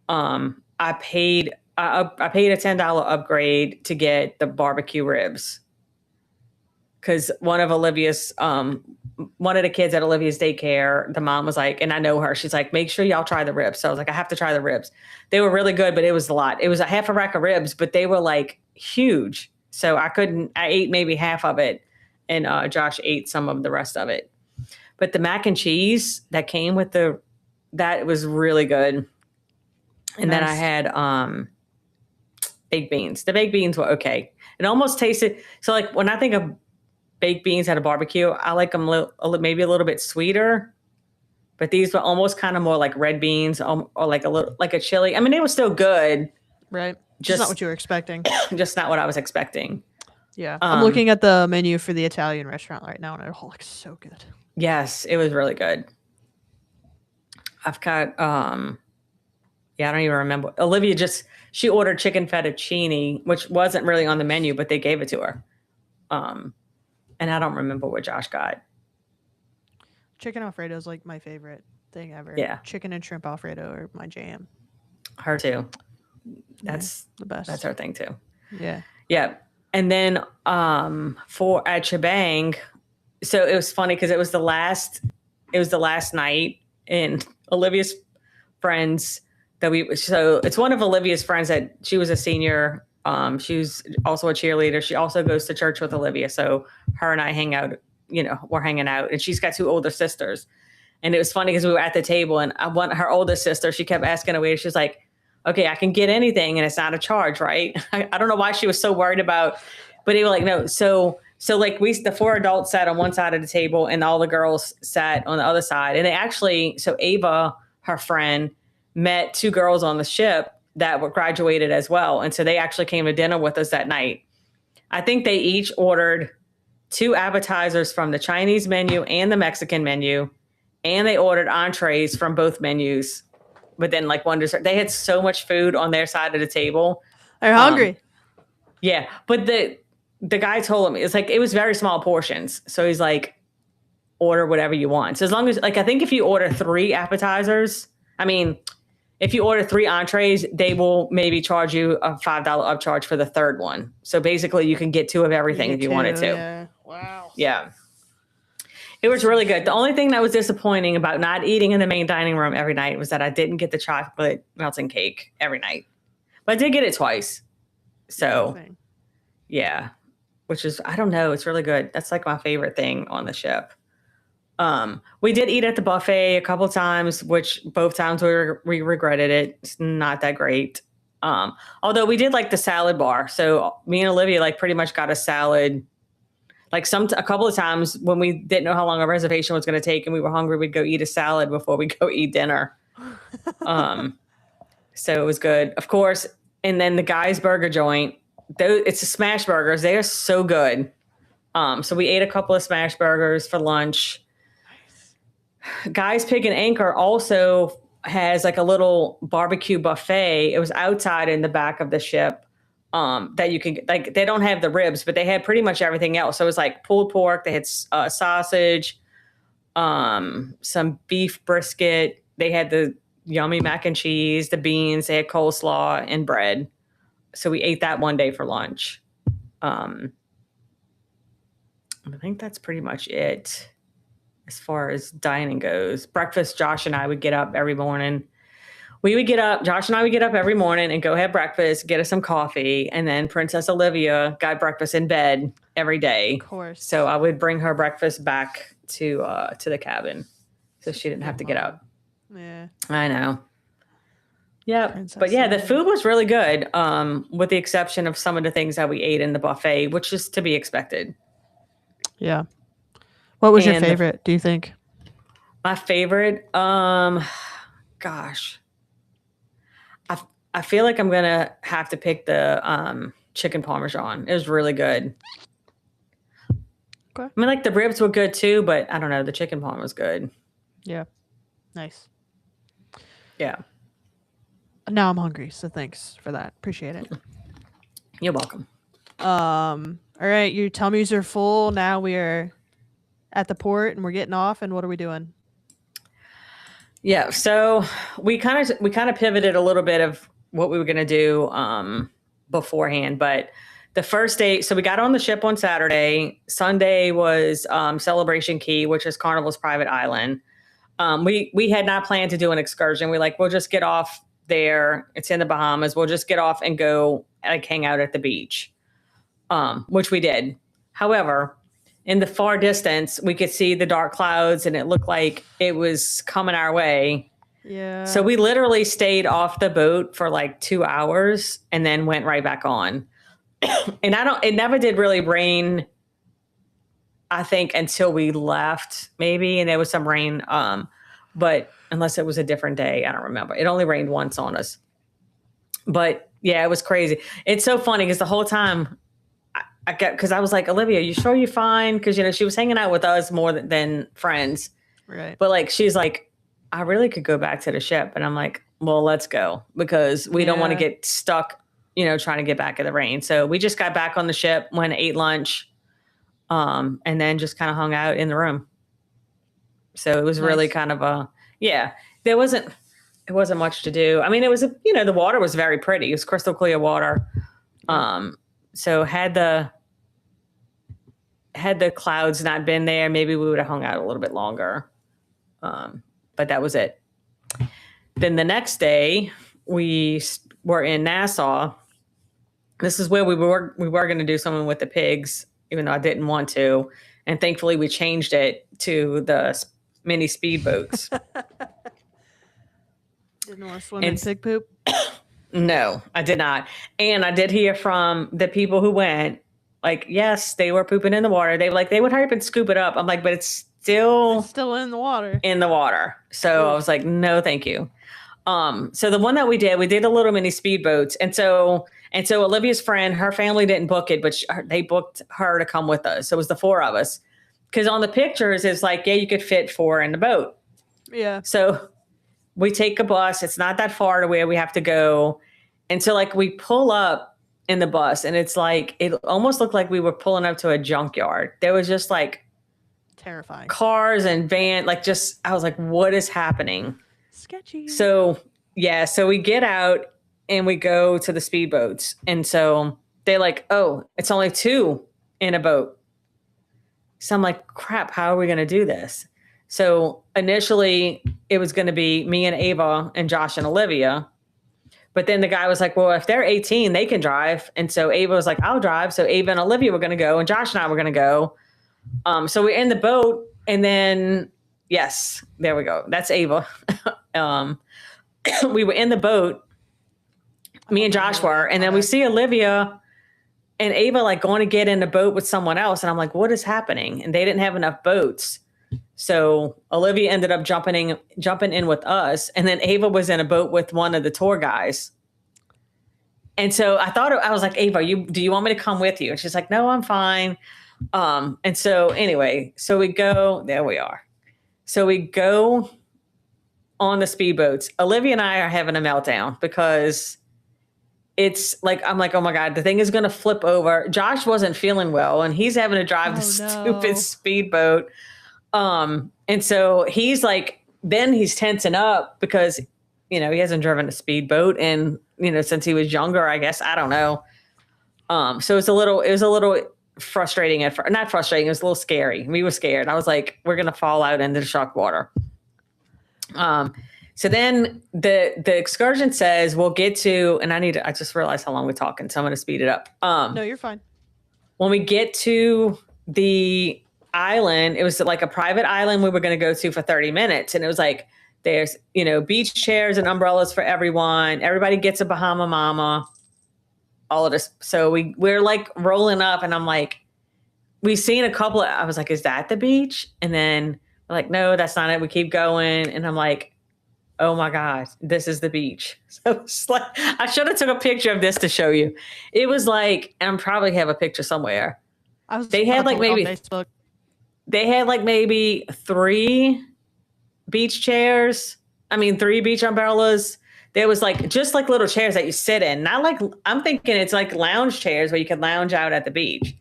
I paid a $10 upgrade to get the barbecue ribs. Because one of the kids at Olivia's daycare, the mom was like, and I know her, she's like, make sure y'all try the ribs. So I was like, I have to try the ribs. They were really good, but it was a lot. It was a half a rack of ribs, but they were like huge. So I ate maybe half of it. And Josh ate some of the rest of it. But the mac and cheese that came with that was really good. And then I had baked beans. The baked beans were okay. It almost tasted, so like when I think of baked beans at a barbecue, I like them maybe a little bit sweeter. But these were almost kind of more like red beans or like a chili. I mean, they were still good. Right. Just not what you were expecting. Just not what I was expecting. Yeah. I'm looking at the menu for the Italian restaurant right now, and it all looks so good. Yes, it was really good. I've got, I don't even remember. Olivia she ordered chicken fettuccine, which wasn't really on the menu, but they gave it to her. And I don't remember what Josh got. Chicken Alfredo is like my favorite thing ever. Yeah. Chicken and shrimp Alfredo are my jam. Her too. That's the best. That's her thing too. Yeah. Yeah. And then at Shebang, so it was funny because it was the last night, and Olivia's friends so it's one of Olivia's friends that she was a senior. She was also a cheerleader. She also goes to church with Olivia. So her and I hang out, we're hanging out, and she's got 2 older sisters. And it was funny because we were at the table, and her oldest sister, she kept asking away. She was like, okay, I can get anything and it's not a charge, right? I don't know why she was so worried about, but they were like, no. So like the 4 adults sat on one side of the table and all the girls sat on the other side. And they actually, so Ava, her friend, met 2 girls on the ship that were graduated as well. And so they actually came to dinner with us that night. I think they each ordered 2 appetizers from the Chinese menu and the Mexican menu. And they ordered entrees from both menus. But then like one dessert. They had so much food on their side of the table. They're hungry. Yeah. But the guy told him, it's like, it was very small portions. So he's like, order whatever you want. So as long as, like, I think if you order 3 appetizers, if you order 3 entrees, they will maybe charge you a $5 upcharge for the 3rd one. So basically you can get 2 of everything if you wanted to. Yeah. Wow. Yeah. It was really good. The only thing that was disappointing about not eating in the main dining room every night was that I didn't get the chocolate melting cake every night. But I did get it twice. So, yeah. Which is, I don't know, it's really good. That's like my favorite thing on the ship. We did eat at the buffet a couple times, which both times we regretted it. It's not that great. Although we did like the salad bar. So me and Olivia like pretty much got a salad. Like a couple of times when we didn't know how long our reservation was going to take and we were hungry, we'd go eat a salad before we go eat dinner. So it was good, of course. And then the Guy's Burger joint, it's a smash burgers. They are so good. So we ate a couple of smash burgers for lunch. Nice. Guy's Pig and Anchor also has like a little barbecue buffet. It was outside in the back of the ship. That you can like, they don't have the ribs, but they had pretty much everything else. So it was like pulled pork. They had sausage, some beef brisket. They had the yummy mac and cheese, the beans. They had coleslaw and bread. So we ate that one day for lunch. I think that's pretty much it as far as dining goes. Breakfast, Josh and I would get up every morning. Josh and I would get up every morning and go have breakfast, get us some coffee, and then Princess Olivia got breakfast in bed every day. Of course. So I would bring her breakfast back to the cabin so she didn't have to get up. Yeah. I know. Yeah. Princess But yeah, the Olivia. food was really good, with the exception of some of the things that we ate in the buffet, which is to be expected. Yeah. What was your And favorite, do you think? My favorite, gosh. I feel like I'm going to have to pick the chicken parmesan. It was really good. Okay. I mean, like the ribs were good too, but I don't know. The chicken parm was good. Yeah. Nice. Yeah. Now I'm hungry, so thanks for that. Appreciate it. You're welcome. All right, your tummies are full. Now we are at the port and we're getting off. And what are we doing? Yeah. So we kind of pivoted a little bit of what we were going to do beforehand, but the first day, so we got on the ship on Saturday. Sunday was Celebration Key, which is Carnival's private island. We had not planned to do an excursion. We'll just get off there. It's in the Bahamas. We'll just get off and go like hang out at the beach, which we did. However, in the far distance, we could see the dark clouds and it looked like it was coming our way. Yeah. So we literally stayed off the boat for like 2 hours and then went right back on. And it never did really rain, I think, until we left maybe. And there was some rain. But unless it was a different day, I don't remember. It only rained once on us. But yeah, it was crazy. It's so funny because the whole time because I was like, Olivia, you sure you're fine? Because, she was hanging out with us more than friends. Right. But like, she's like, I really could go back to the ship. And I'm like, well, let's go because we don't want to get stuck, trying to get back in the rain. So we just got back on the ship, went and ate lunch, and then just kind of hung out in the room. So it was really kind of it wasn't much to do. I mean, it was, the water was very pretty. It was crystal clear water. So had the clouds not been there, maybe we would have hung out a little bit longer. But that was it. Then the next day we were in Nassau. This is where we were going to do something with the pigs, even though I didn't want to. And thankfully we changed it to the mini speedboats. Didn't want to swim in pig poop? No, I did not. And I did hear from the people who went, like, yes, they were pooping in the water. They would hurry up and scoop it up. I'm like, but it's still in the water. So I was like, no, thank you. So the one that we did a little mini speedboats. And so Olivia's friend, her family didn't book it, but they booked her to come with us. So it was the 4 of us. Because on the pictures, it's like, yeah, you could fit 4 in the boat. Yeah. So we take a bus. It's not that far to where we have to go. And so like we pull up in the bus and it's like, it almost looked like we were pulling up to a junkyard. There was just like terrifying cars and van, like just, I was like, what is happening? Sketchy. So yeah. So we get out and we go to the speedboats. And so they're like, oh, it's only 2 in a boat. So I'm like, crap, how are we going to do this? So initially it was going to be me and Ava and Josh and Olivia. But then the guy was like, well, if they're 18, they can drive. And so Ava was like, I'll drive. So Ava and Olivia were going to go and Josh and I were going to go. So we're in the boat and then, yes, there we go. That's Ava. We were in the boat, me and Josh were, and then we see Olivia and Ava like going to get in the boat with someone else. And I'm like, what is happening? And they didn't have enough boats. So Olivia ended up jumping in with us. And then Ava was in a boat with one of the tour guys. And so I was like, Ava, do you want me to come with you? And she's like, no, I'm fine. And so anyway, so we go, there we are. So we go on the speedboats, Olivia and I are having a meltdown because it's like, I'm like, oh my God, the thing is going to flip over. Josh wasn't feeling well and he's having to drive the stupid speedboat. And so he's like, then he's tensing up because, he hasn't driven a speedboat and, since he was younger, I guess, I don't know. So it was a little frustrating not frustrating. It was a little scary. We were scared. I was like, we're going to fall out into the shark water. So then the excursion says we'll get to, and I just realized how long we're talking, so I'm going to speed it up. No, you're fine. When we get to the island, it was like a private island we were going to go to for 30 minutes. And it was like, there's, beach chairs and umbrellas for everyone. Everybody gets a Bahama Mama, all of this. So we're like rolling up and I'm like, we've seen a couple I was like, is that the beach? And then we're like, no, that's not it. We keep going. And I'm like, oh my God, this is the beach. So it's like, I should have took a picture of this to show you. It was like, and I probably have a picture somewhere. They had like maybe 3 beach chairs. 3 beach umbrellas. There was like, just like little chairs that you sit in. Not like, I'm thinking it's like lounge chairs where you can lounge out at the beach.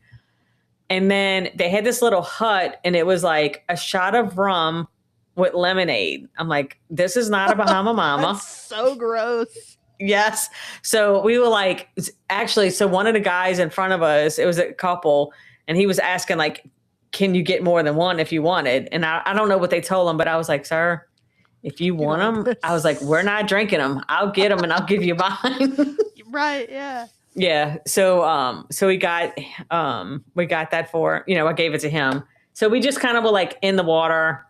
And then they had this little hut and it was like a shot of rum with lemonade. I'm like, this is not a Bahama Mama. That's so gross. Yes. So we were like, actually, so one of the guys in front of us, it was a couple, and he was asking like, can you get more than one if you wanted? And I don't know what they told him, but I was like, sir, if you want them, I was like, we're not drinking them. I'll get them and I'll give you mine. Right. Yeah. Yeah. So we got that for, I gave it to him. So we just kind of were like in the water.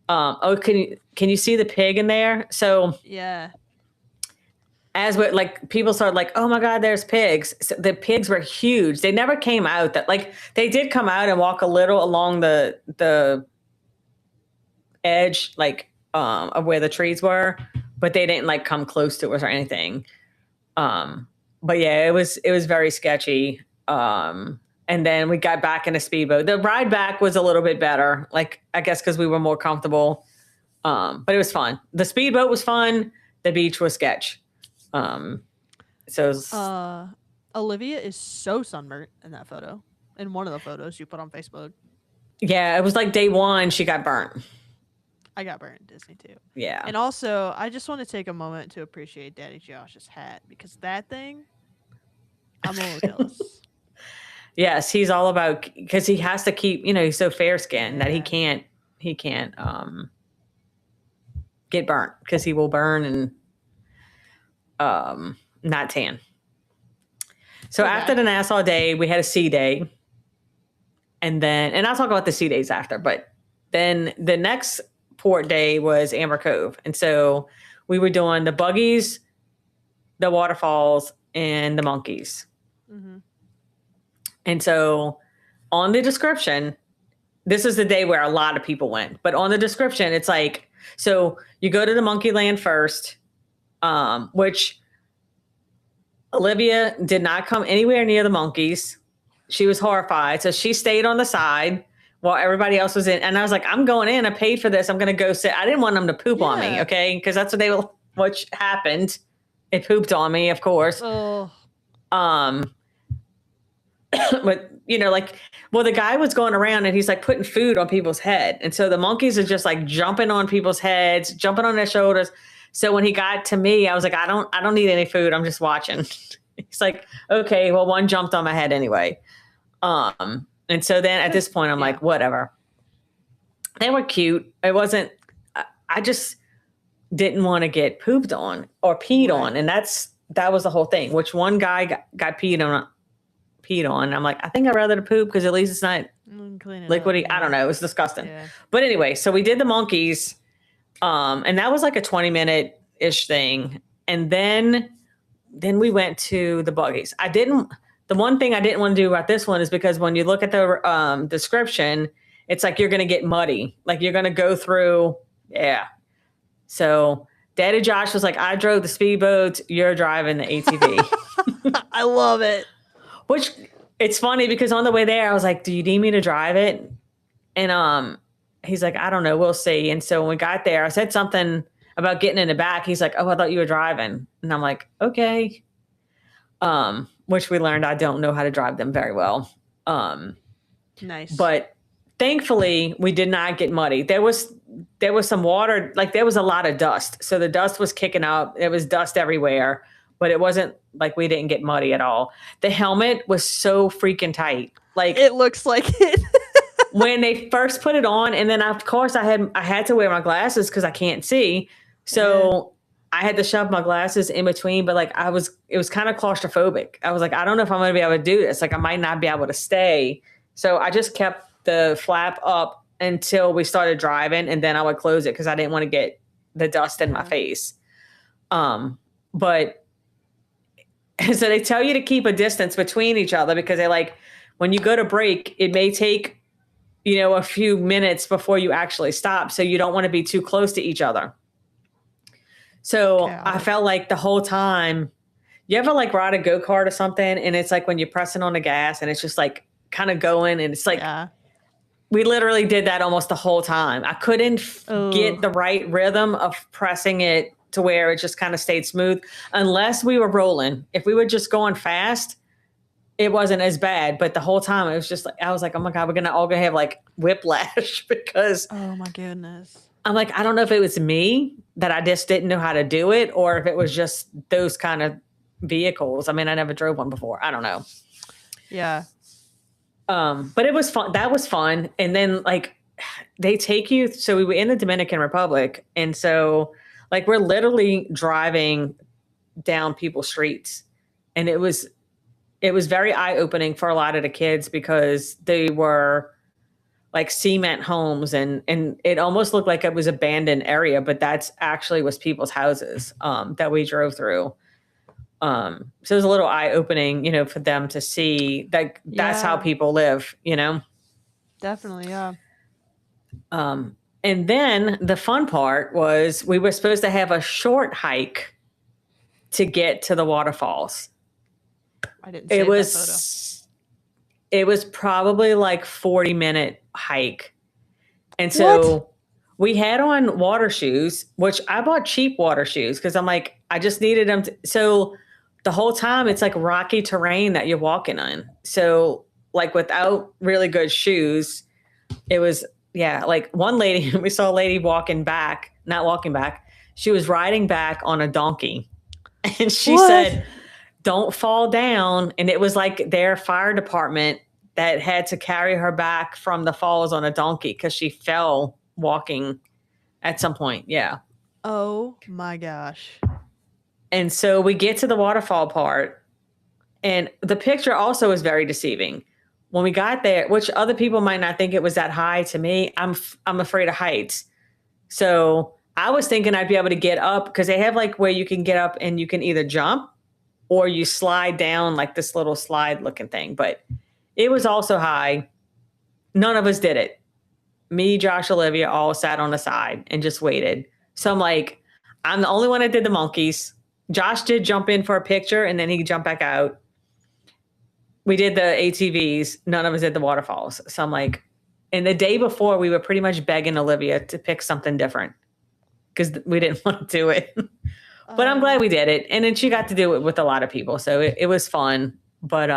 Can you see the pig in there? So yeah, as we like, people started like, oh my God, there's pigs. So the pigs were huge. They never came out. That like they did come out and walk a little along the edge, like of where the trees were, but they didn't like come close to us or anything. But yeah, it was very sketchy. And then we got back in a speedboat. The ride back was a little bit better, like I guess because we were more comfortable. But it was fun. The speedboat was fun. The beach was sketch. Olivia is so sunburnt in that photo. In one of the photos you put on Facebook. Yeah, it was like day 1 she got burnt. I got burnt in Disney too. Yeah. And also, I just want to take a moment to appreciate Daddy Josh's hat because that thing, I'm a little jealous. Yes, he's all about, because he has to keep, he's so fair skinned that he can't get burnt because he will burn and not tan. So after the Nassau day, we had a sea day. And I'll talk about the sea days after, but then the next port day was Amber Cove. And so we were doing the buggies, the waterfalls, and the monkeys. Mm-hmm. And so on the description, this is the day where a lot of people went, but on the description, it's like, so you go to the monkey land first, which Olivia did not come anywhere near the monkeys. She was horrified. So she stayed on the side while everybody else was in. And I was like, I'm going in. I paid for this. I'm going to go sit. I didn't want them to poop on me. Okay. Cause that's what happened. It pooped on me, of course. Oh. But the guy was going around and he's like putting food on people's head. And so the monkeys are just like jumping on people's heads, jumping on their shoulders. So when he got to me, I was like, I don't need any food. I'm just watching. He's like, okay, well, one jumped on my head anyway. And so then at this point, I'm like, whatever. They were cute. It wasn't, I just didn't want to get pooped on or peed on. And that was the whole thing, which one guy got peed on. I'm like, I think I'd rather poop because at least it's not liquidy. I don't know. It was disgusting. Yeah. But anyway, so we did the monkeys. And that was like a 20-minute-ish thing. And then we went to the buggies. The one thing I didn't want to do about this one is because when you look at the description, it's like you're going to get muddy. Like you're going to go through. Yeah. So Daddy Josh was like, I drove the speedboat. You're driving the ATV. I love it. Which it's funny because on the way there, I was like, do you need me to drive it? And he's like, I don't know. We'll see. And so when we got there, I said something. about getting in the back. He's like, oh, I thought you were driving. And I'm like, okay. Which we learned I don't know how to drive them very well. Nice. But thankfully we did not get muddy. There was some water, like there was a lot of dust. So the dust was kicking up. There was dust everywhere, but it wasn't like we didn't get muddy at all. The helmet was so freaking tight. Like it looks like it. when they first put it on, and then of course I had to wear my glasses because I can't see. So I had to shove my glasses in between, but like it was kind of claustrophobic. I was like, I don't know if I'm going to be able to do this. Like I might not be able to stay. So I just kept the flap up until we started driving, and then I would close it because I didn't want to get the dust in my face. But so they tell you to keep a distance between each other because they like, when you go to brake, it may take, a few minutes before you actually stop. So you don't want to be too close to each other. So I felt like the whole time, you ever like ride a go-kart or something, and it's like when you're pressing on the gas and it's just like kind of going, and it's like, we literally did that almost the whole time. I couldn't get the right rhythm of pressing it to where it just kind of stayed smooth unless we were rolling. If we were just going fast, it wasn't as bad. But the whole time it was just like, I was like, oh my God, we're all gonna have like whiplash because oh my goodness. I'm like, I don't know if it was me that I just didn't know how to do it, or if it was just those kind of vehicles. I mean, I never drove one before. I don't know. Yeah. But it was fun. That was fun. And then like they take you. So we were in the Dominican Republic. And so like, we're literally driving down people's streets, and it was very eye opening for a lot of the kids because they were like cement homes, and it almost looked like it was abandoned area, but that's actually was people's houses, that we drove through. So it was a little eye opening, for them to see that that's how people live, Definitely. Yeah. And then the fun part was we were supposed to have a short hike to get to the waterfalls. I didn't see that photo. It was probably like 40-minute hike. And so we had on water shoes, which I bought cheap water shoes because I'm like, I just needed them. So the whole time it's like rocky terrain that you're walking on. So like without really good shoes, it was, like one lady, we saw a lady not walking back. She was riding back on a donkey. And she said, don't fall down. And it was like their fire department that had to carry her back from the falls on a donkey because she fell walking at some point. Yeah. Oh my gosh. And so we get to the waterfall part, and the picture also is very deceiving. When we got there, which other people might not think it was that high, to me, I'm afraid of heights. So I was thinking I'd be able to get up because they have like where you can get up and you can either jump or you slide down like this little slide looking thing. But it was also high. None of us did it. Me, Josh, Olivia all sat on the side and just waited. So I'm like, I'm the only one that did the monkeys. Josh did jump in for a picture and then he jumped back out. We did the ATVs. None of us did the waterfalls. So I'm like, and the day before we were pretty much begging Olivia to pick something different because we didn't want to do it. But I'm glad we did it. And then she got to do it with a lot of people. So it was fun. But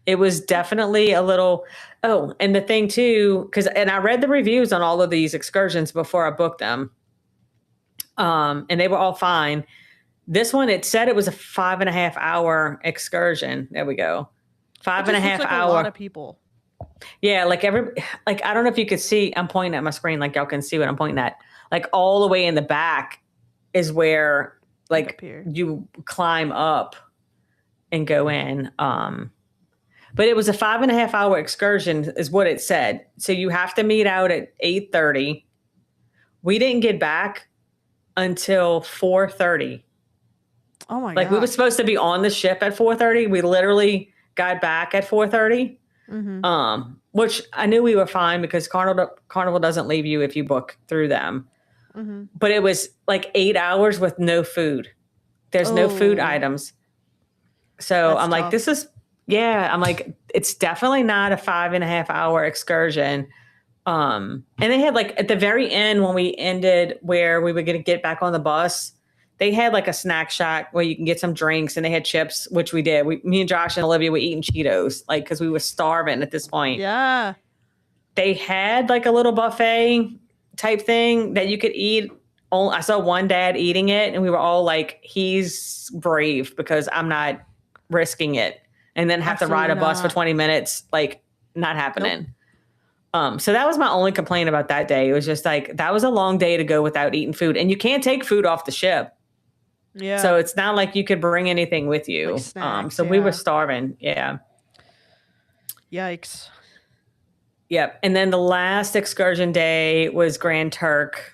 it was definitely a little, and the thing too, and I read the reviews on all of these excursions before I booked them. And they were all fine. This one, it said it was a 5.5 hour excursion. There we go. 5.5 hour. A lot of people. Yeah. Like I don't know if you could see, I'm pointing at my screen. Like y'all can see what I'm pointing at. Like all the way in the back is where like you climb up and go in. But it was a 5.5 hour excursion is what it said. So you have to meet out at 8:30. We didn't get back until 4:30. Oh my god. Like we were supposed to be on the ship at 4:30. We literally got back at 4:30. Mm-hmm. Which I knew we were fine because Carnival doesn't leave you if you book through them. Mm-hmm. But it was like 8 hours with no food. There's no food items. So that's I'm tough. Like, I'm like, it's definitely not a 5.5 hour excursion, And they had like at the very end when we ended where we were going to get back on the bus, they had like a snack shack where you can get some drinks and they had chips, which we did. Me and Josh and Olivia were eating Cheetos, like, cause we were starving at this point. Yeah. They had like a little buffet type thing that you could eat. I saw one dad eating it and we were all like, he's brave because I'm not risking it. And then have to ride a bus for 20 minutes. Like, not happening. Nope. So that was my only complaint about that day. It was just like, that was a long day to go without eating food, and you can't take food off the ship. Yeah. So it's not like you could bring anything with you. Like snacks, so we were starving. Yeah. Yikes. Yep. And then the last excursion day was Grand Turk,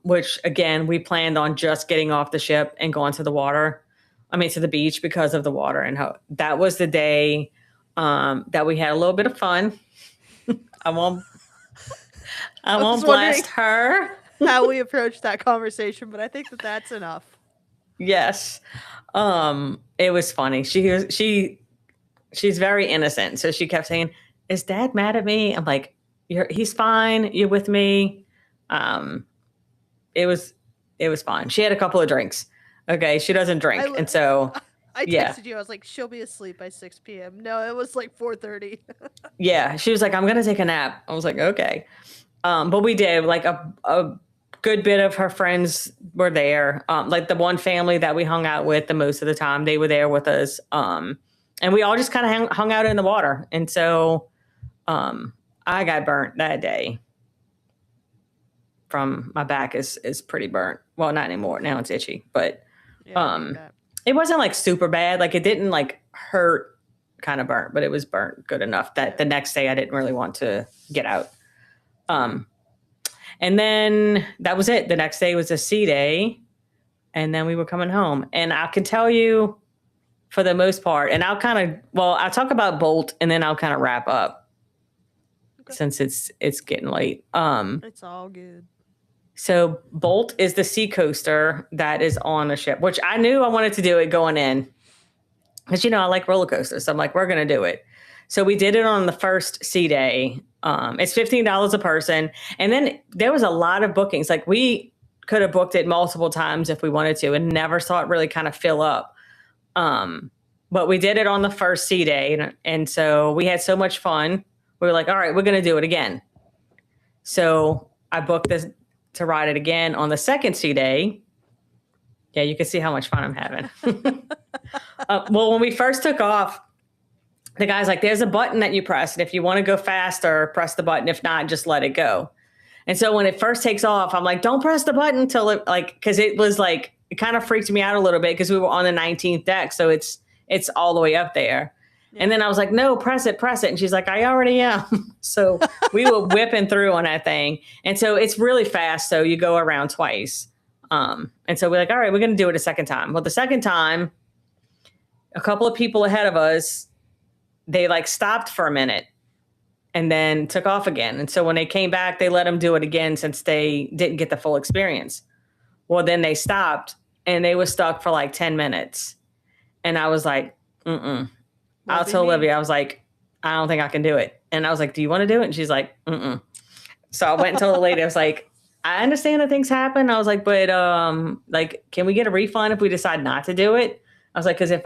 which again, we planned on just getting off the ship and going to the water. To the beach because of the water. And how that was the day that we had a little bit of fun. I won't blast her. How we approached that conversation, but I think that's enough. Yes. It was funny. She's very innocent. So she kept saying, is Dad mad at me? I'm like, he's fine. You're with me. It was fine. She had a couple of drinks. Okay. She doesn't drink. And so I texted you. I was like, she'll be asleep by 6 p.m. No, it was like 4:30. Yeah. She was like, I'm going to take a nap. I was like, okay. But we did, like a good bit of her friends were there. Like the one family that we hung out with the most of the time, they were there with us. And we all just kind of hung out in the water. And so I got burnt that day. From my back is pretty burnt. Well, not anymore. Now it's itchy, but it wasn't like super bad. Like it didn't like hurt, kind of burnt, but it was burnt good enough that the next day I didn't really want to get out. And then that was it. The next day was a sea day, and then we were coming home. And I can tell you, for the most part, and I'll talk about Bolt, and then I'll kind of wrap up since it's getting late. It's all good. So Bolt is the sea coaster that is on a ship, which I knew I wanted to do it going in. Because, I like roller coasters. So I'm like, we're going to do it. So we did it on the first sea day. It's $15 a person. And then there was a lot of bookings. Like we could have booked it multiple times if we wanted to and never saw it really kind of fill up. But we did it on the first sea day. And so we had so much fun. We were like, all right, we're going to do it again. So I booked this to ride it again on the second sea day. Yeah, you can see how much fun I'm having. Well, when we first took off, the guy's like, there's a button that you press. And if you want to go faster, press the button. If not, just let it go. And so when it first takes off, I'm like, don't press the button until it because it was like, it kind of freaked me out a little bit because we were on the 19th deck. So it's all the way up there. Yeah. And then I was like, no, press it. And she's like, I already am. So we were whipping through on that thing. And so it's really fast. So you go around twice. And so we're like, all right, we're going to do it a second time. Well, the second time, a couple of people ahead of us, they like stopped for a minute and then took off again. And so when they came back, they let them do it again since they didn't get the full experience. Well, then they stopped and they were stuck for like 10 minutes. And I was like, I told Olivia, I was like, I don't think I can do it. And I was like, do you want to do it? And she's like, So I went and told the lady, I was like, I understand that things happen. I was like, but like, can we get a refund if we decide not to do it? I was like, because if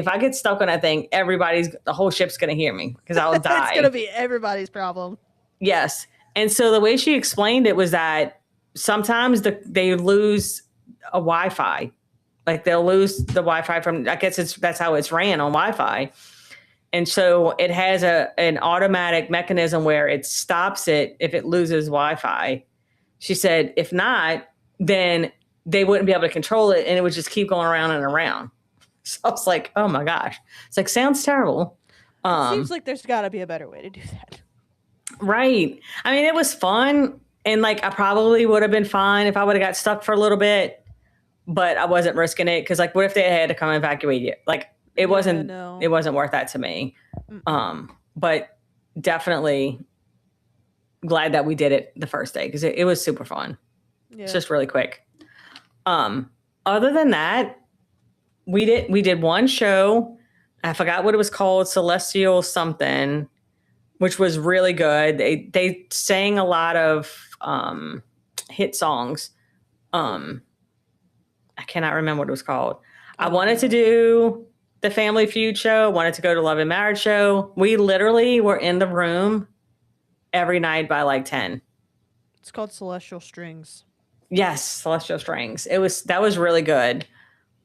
I get stuck on that thing, the whole ship's going to hear me because I'll die. It's going to be everybody's problem. Yes. And so the way she explained it was that sometimes they lose a Wi-Fi. Like they'll lose the Wi-Fi from, I guess that's how it's ran on Wi-Fi. And so it has an automatic mechanism where it stops it if it loses Wi-Fi. She said, if not, then they wouldn't be able to control it and it would just keep going around and around. So I was like, oh my gosh. It's like, sounds terrible. It seems like there's got to be a better way to do that. Right. I mean, it was fun. And like, I probably would have been fine if I would have got stuck for a little bit, but I wasn't risking it. Cause like, what if they had to come evacuate you? Like it wasn't worth that to me. But definitely glad that we did it the first day. Cause it was super fun. Yeah. It's just really quick. Other than that, we did one show. I forgot what it was called, Celestial something. which was really good. They sang a lot of hit songs. I cannot remember what it was called. I wanted to do the Family Feud show, wanted to go to Love and Marriage show. We literally were in the room every night by like 10. It's called Celestial Strings. Yes, Celestial Strings. That was really good.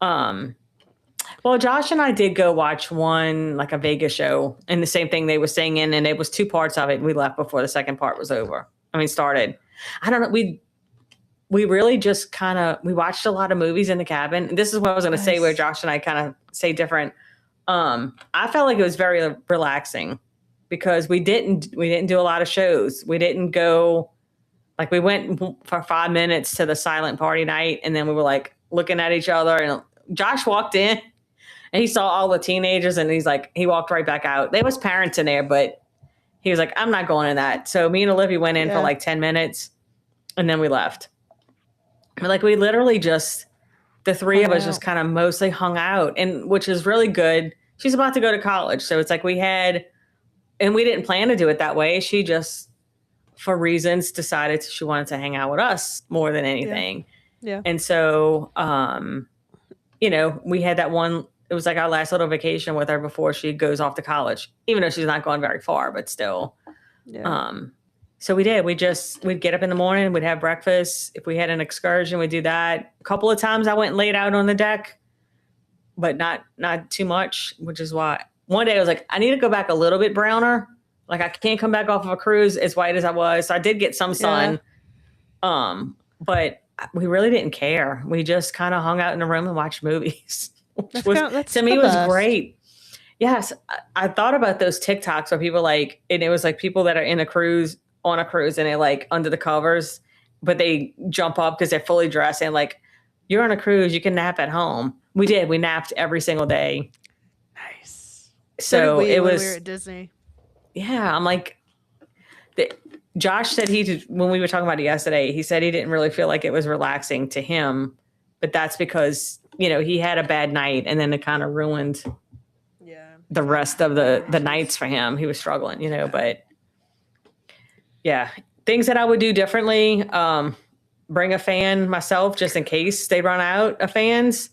Well, Josh and I did go watch one, like a Vegas show, and the same thing they were singing, and it was 2 parts of it, and we left before the second part was over. Started. I don't know. We really just we watched a lot of movies in the cabin. And this is what I was going to say, where Josh and I kind of say different. I felt like it was very relaxing because we didn't do a lot of shows. We didn't go, like we went for 5 minutes to the silent party night, and then we were like looking at each other, and Josh walked in and he saw all the teenagers, and he walked right back out. There was parents in there, but he was like, I'm not going in that. So me and Olivia went in for like 10 minutes and then we left. But like, we literally just, the three of us just kind of mostly hung out, and which is really good. She's about to go to college. So it's like we didn't plan to do it that way. She just, for reasons, decided she wanted to hang out with us more than anything. Yeah. And so, we had that one, it was like our last little vacation with her before she goes off to college, even though she's not going very far, but still. Yeah. So we'd get up in the morning, we'd have breakfast. If we had an excursion, we'd do that. A couple of times I went and laid out on the deck, but not too much, which is why one day I was like, I need to go back a little bit browner. Like I can't come back off of a cruise as white as I was. So I did get some sun. But we really didn't care. We just kind of hung out in the room and watched movies, which to me was great. Yes. I thought about those TikToks where people and it was like people that are on a cruise and they're like under the covers, but they jump up because they're fully dressed and like, you're on a cruise, you can nap at home. We did. We napped every single day. Nice. So it was. When we were at Disney. Yeah. I'm like, Josh said when we were talking about it yesterday, he said he didn't really feel like it was relaxing to him, but that's because, he had a bad night and then it kind of ruined the rest of the nights for him. He was struggling, but yeah, things that I would do differently. Bring a fan myself just in case they run out of fans.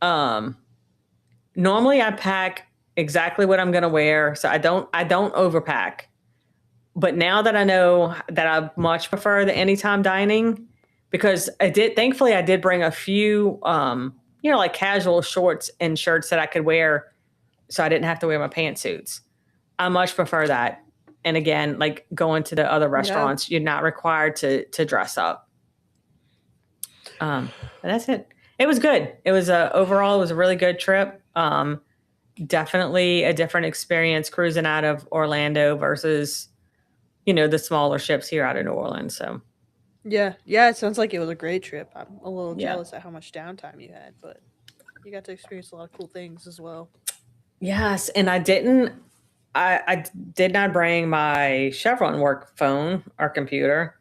Normally I pack exactly what I'm going to wear. So I don't overpack. But now that I know that I much prefer the anytime dining, because thankfully I did bring a few, like casual shorts and shirts that I could wear so I didn't have to wear my pantsuits. I much prefer that. And again, like going to the other restaurants, you're not required to dress up. But that's it. It was good. It was overall, it was a really good trip. Definitely a different experience cruising out of Orlando versus, the smaller ships here out of New Orleans. So, yeah, it sounds like it was a great trip. I'm a little jealous at how much downtime you had, but you got to experience a lot of cool things as well. Yes, and I did not bring my Chevron work phone or computer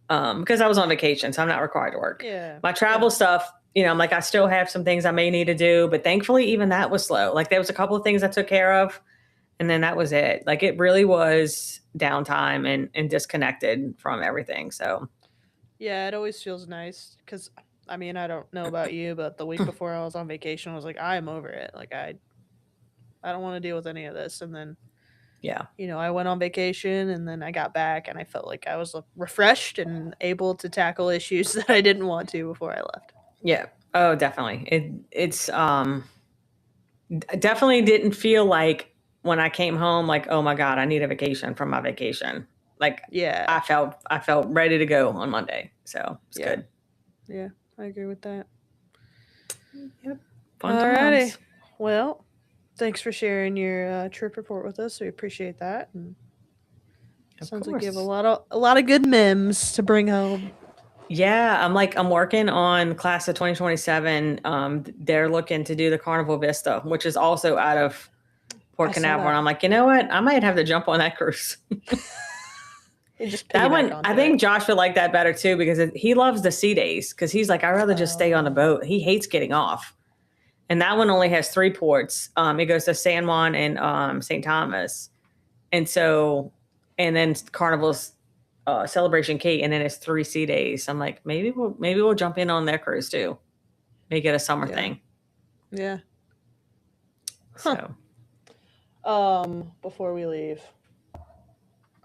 because I was on vacation, so I'm not required to work. Yeah, my travel stuff, I'm like, I still have some things I may need to do, but thankfully even that was slow. Like there was a couple of things I took care of, and then that was it. Like it really was downtime and disconnected from everything. So yeah, it always feels nice because I don't know about you, but the week before I was on vacation, I was like, I'm over it. Like I don't want to deal with any of this. And then, I went on vacation and then I got back and I felt like I was refreshed and able to tackle issues that I didn't want to before I left. Yeah. Oh, definitely. It's definitely didn't feel like when I came home, like, oh my God, I need a vacation from my vacation. Like, I felt ready to go on Monday. So it's good. Yeah, I agree with that. Yep. Fun times. Well, thanks for sharing your trip report with us. We appreciate that. And sounds like you have a lot of good memes to bring home. Yeah, I'm working on class of 2027. They're looking to do the Carnival Vista, which is also out of Port Canaveral. And I'm like, you know what? I might have to jump on that cruise. That one, I think Josh would like that better too, because he loves the sea days. Because he's like, I'd rather just stay on the boat. He hates getting off. And that one only has 3 ports. It goes to San Juan and St. Thomas. And so and then Carnival's Celebration Key, and then it's 3 sea days. I'm like, maybe we'll jump in on their cruise too. Make it a summer thing. Yeah. So, before we leave,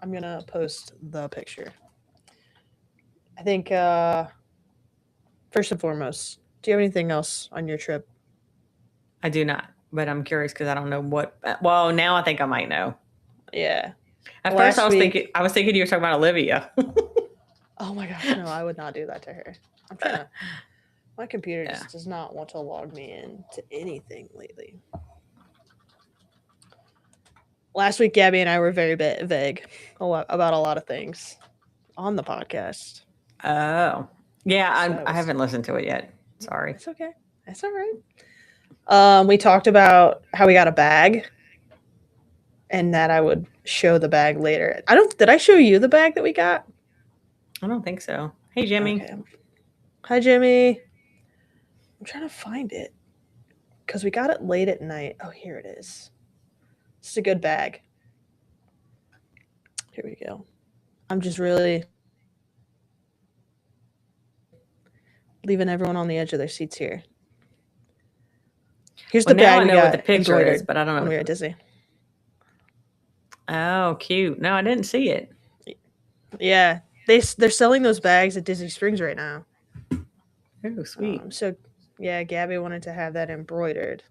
I'm gonna post the picture. I think first and foremost, do you have anything else on your trip? I do not, but I'm curious because I don't know what. Well, now I think I might know. Yeah. At first, I was thinking you were talking about Olivia. Oh my gosh, no, I would not do that to her. I'm trying to. My computer just does not want to log me into anything lately. Last week, Gabby and I were very vague about a lot of things on the podcast. Oh, yeah, I haven't listened to it yet. Sorry. It's okay. That's all right. We talked about how we got a bag, and that I would show the bag later. Did I show you the bag that we got? I don't think so. Hey, Jimmy. Okay. Hi, Jimmy. I'm trying to find it because we got it late at night. Oh, here it is. It's a good bag. Here we go. I'm just really leaving everyone on the edge of their seats here. Here's the bag. I know what the picture is, but I don't know. When we were at Disney. Oh, cute. No, I didn't see it. Yeah, they're selling those bags at Disney Springs right now. Oh, sweet. So, yeah, Gabby wanted to have that embroidered.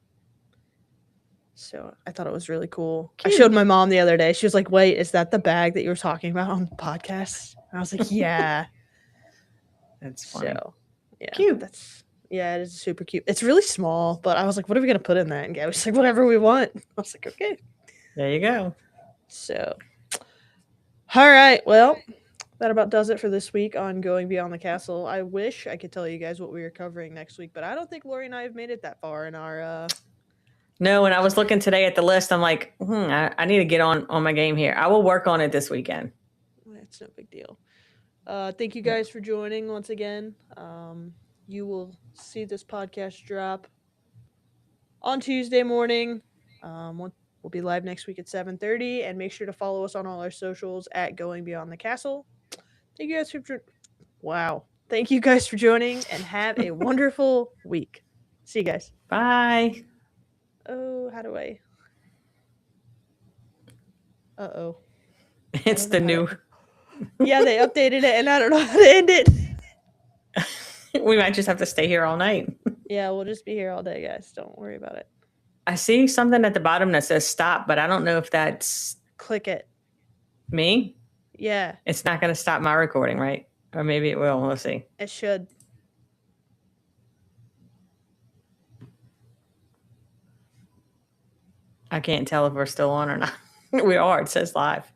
So I thought it was really cool. Cute. I showed my mom the other day. She was like, "Wait, is that the bag that you were talking about on the podcast?" And I was like, "Yeah." That's funny. So, yeah, cute. It is super cute. It's really small, but I was like, "What are we gonna put in that?" And Gabby's like, "Whatever we want." I was like, "Okay." There you go. So, all right. Well, that about does it for this week on Going Beyond the Castle. I wish I could tell you guys what we were covering next week, but I don't think Lori and I have made it that far in our. No, when I was looking today at the list, I'm like, I need to get on my game here. I will work on it this weekend. It's no big deal. Thank you guys for joining once again. You will see this podcast drop on Tuesday morning. We'll be live next week at 7:30, and make sure to follow us on all our socials at Going Beyond the Castle. Thank you guys Thank you guys for joining, and have a wonderful week. See you guys. Bye. Oh, how do I? Uh-oh. It's the new. Yeah, they updated it, and I don't know how to end it. We might just have to stay here all night. Yeah, we'll just be here all day, guys. Don't worry about it. I see something at the bottom that says stop, but I don't know if that's... Click it. Me? Yeah. It's not going to stop my recording, right? Or maybe it will. Let's see. It should. I can't tell if we're still on or not. We are. It says live.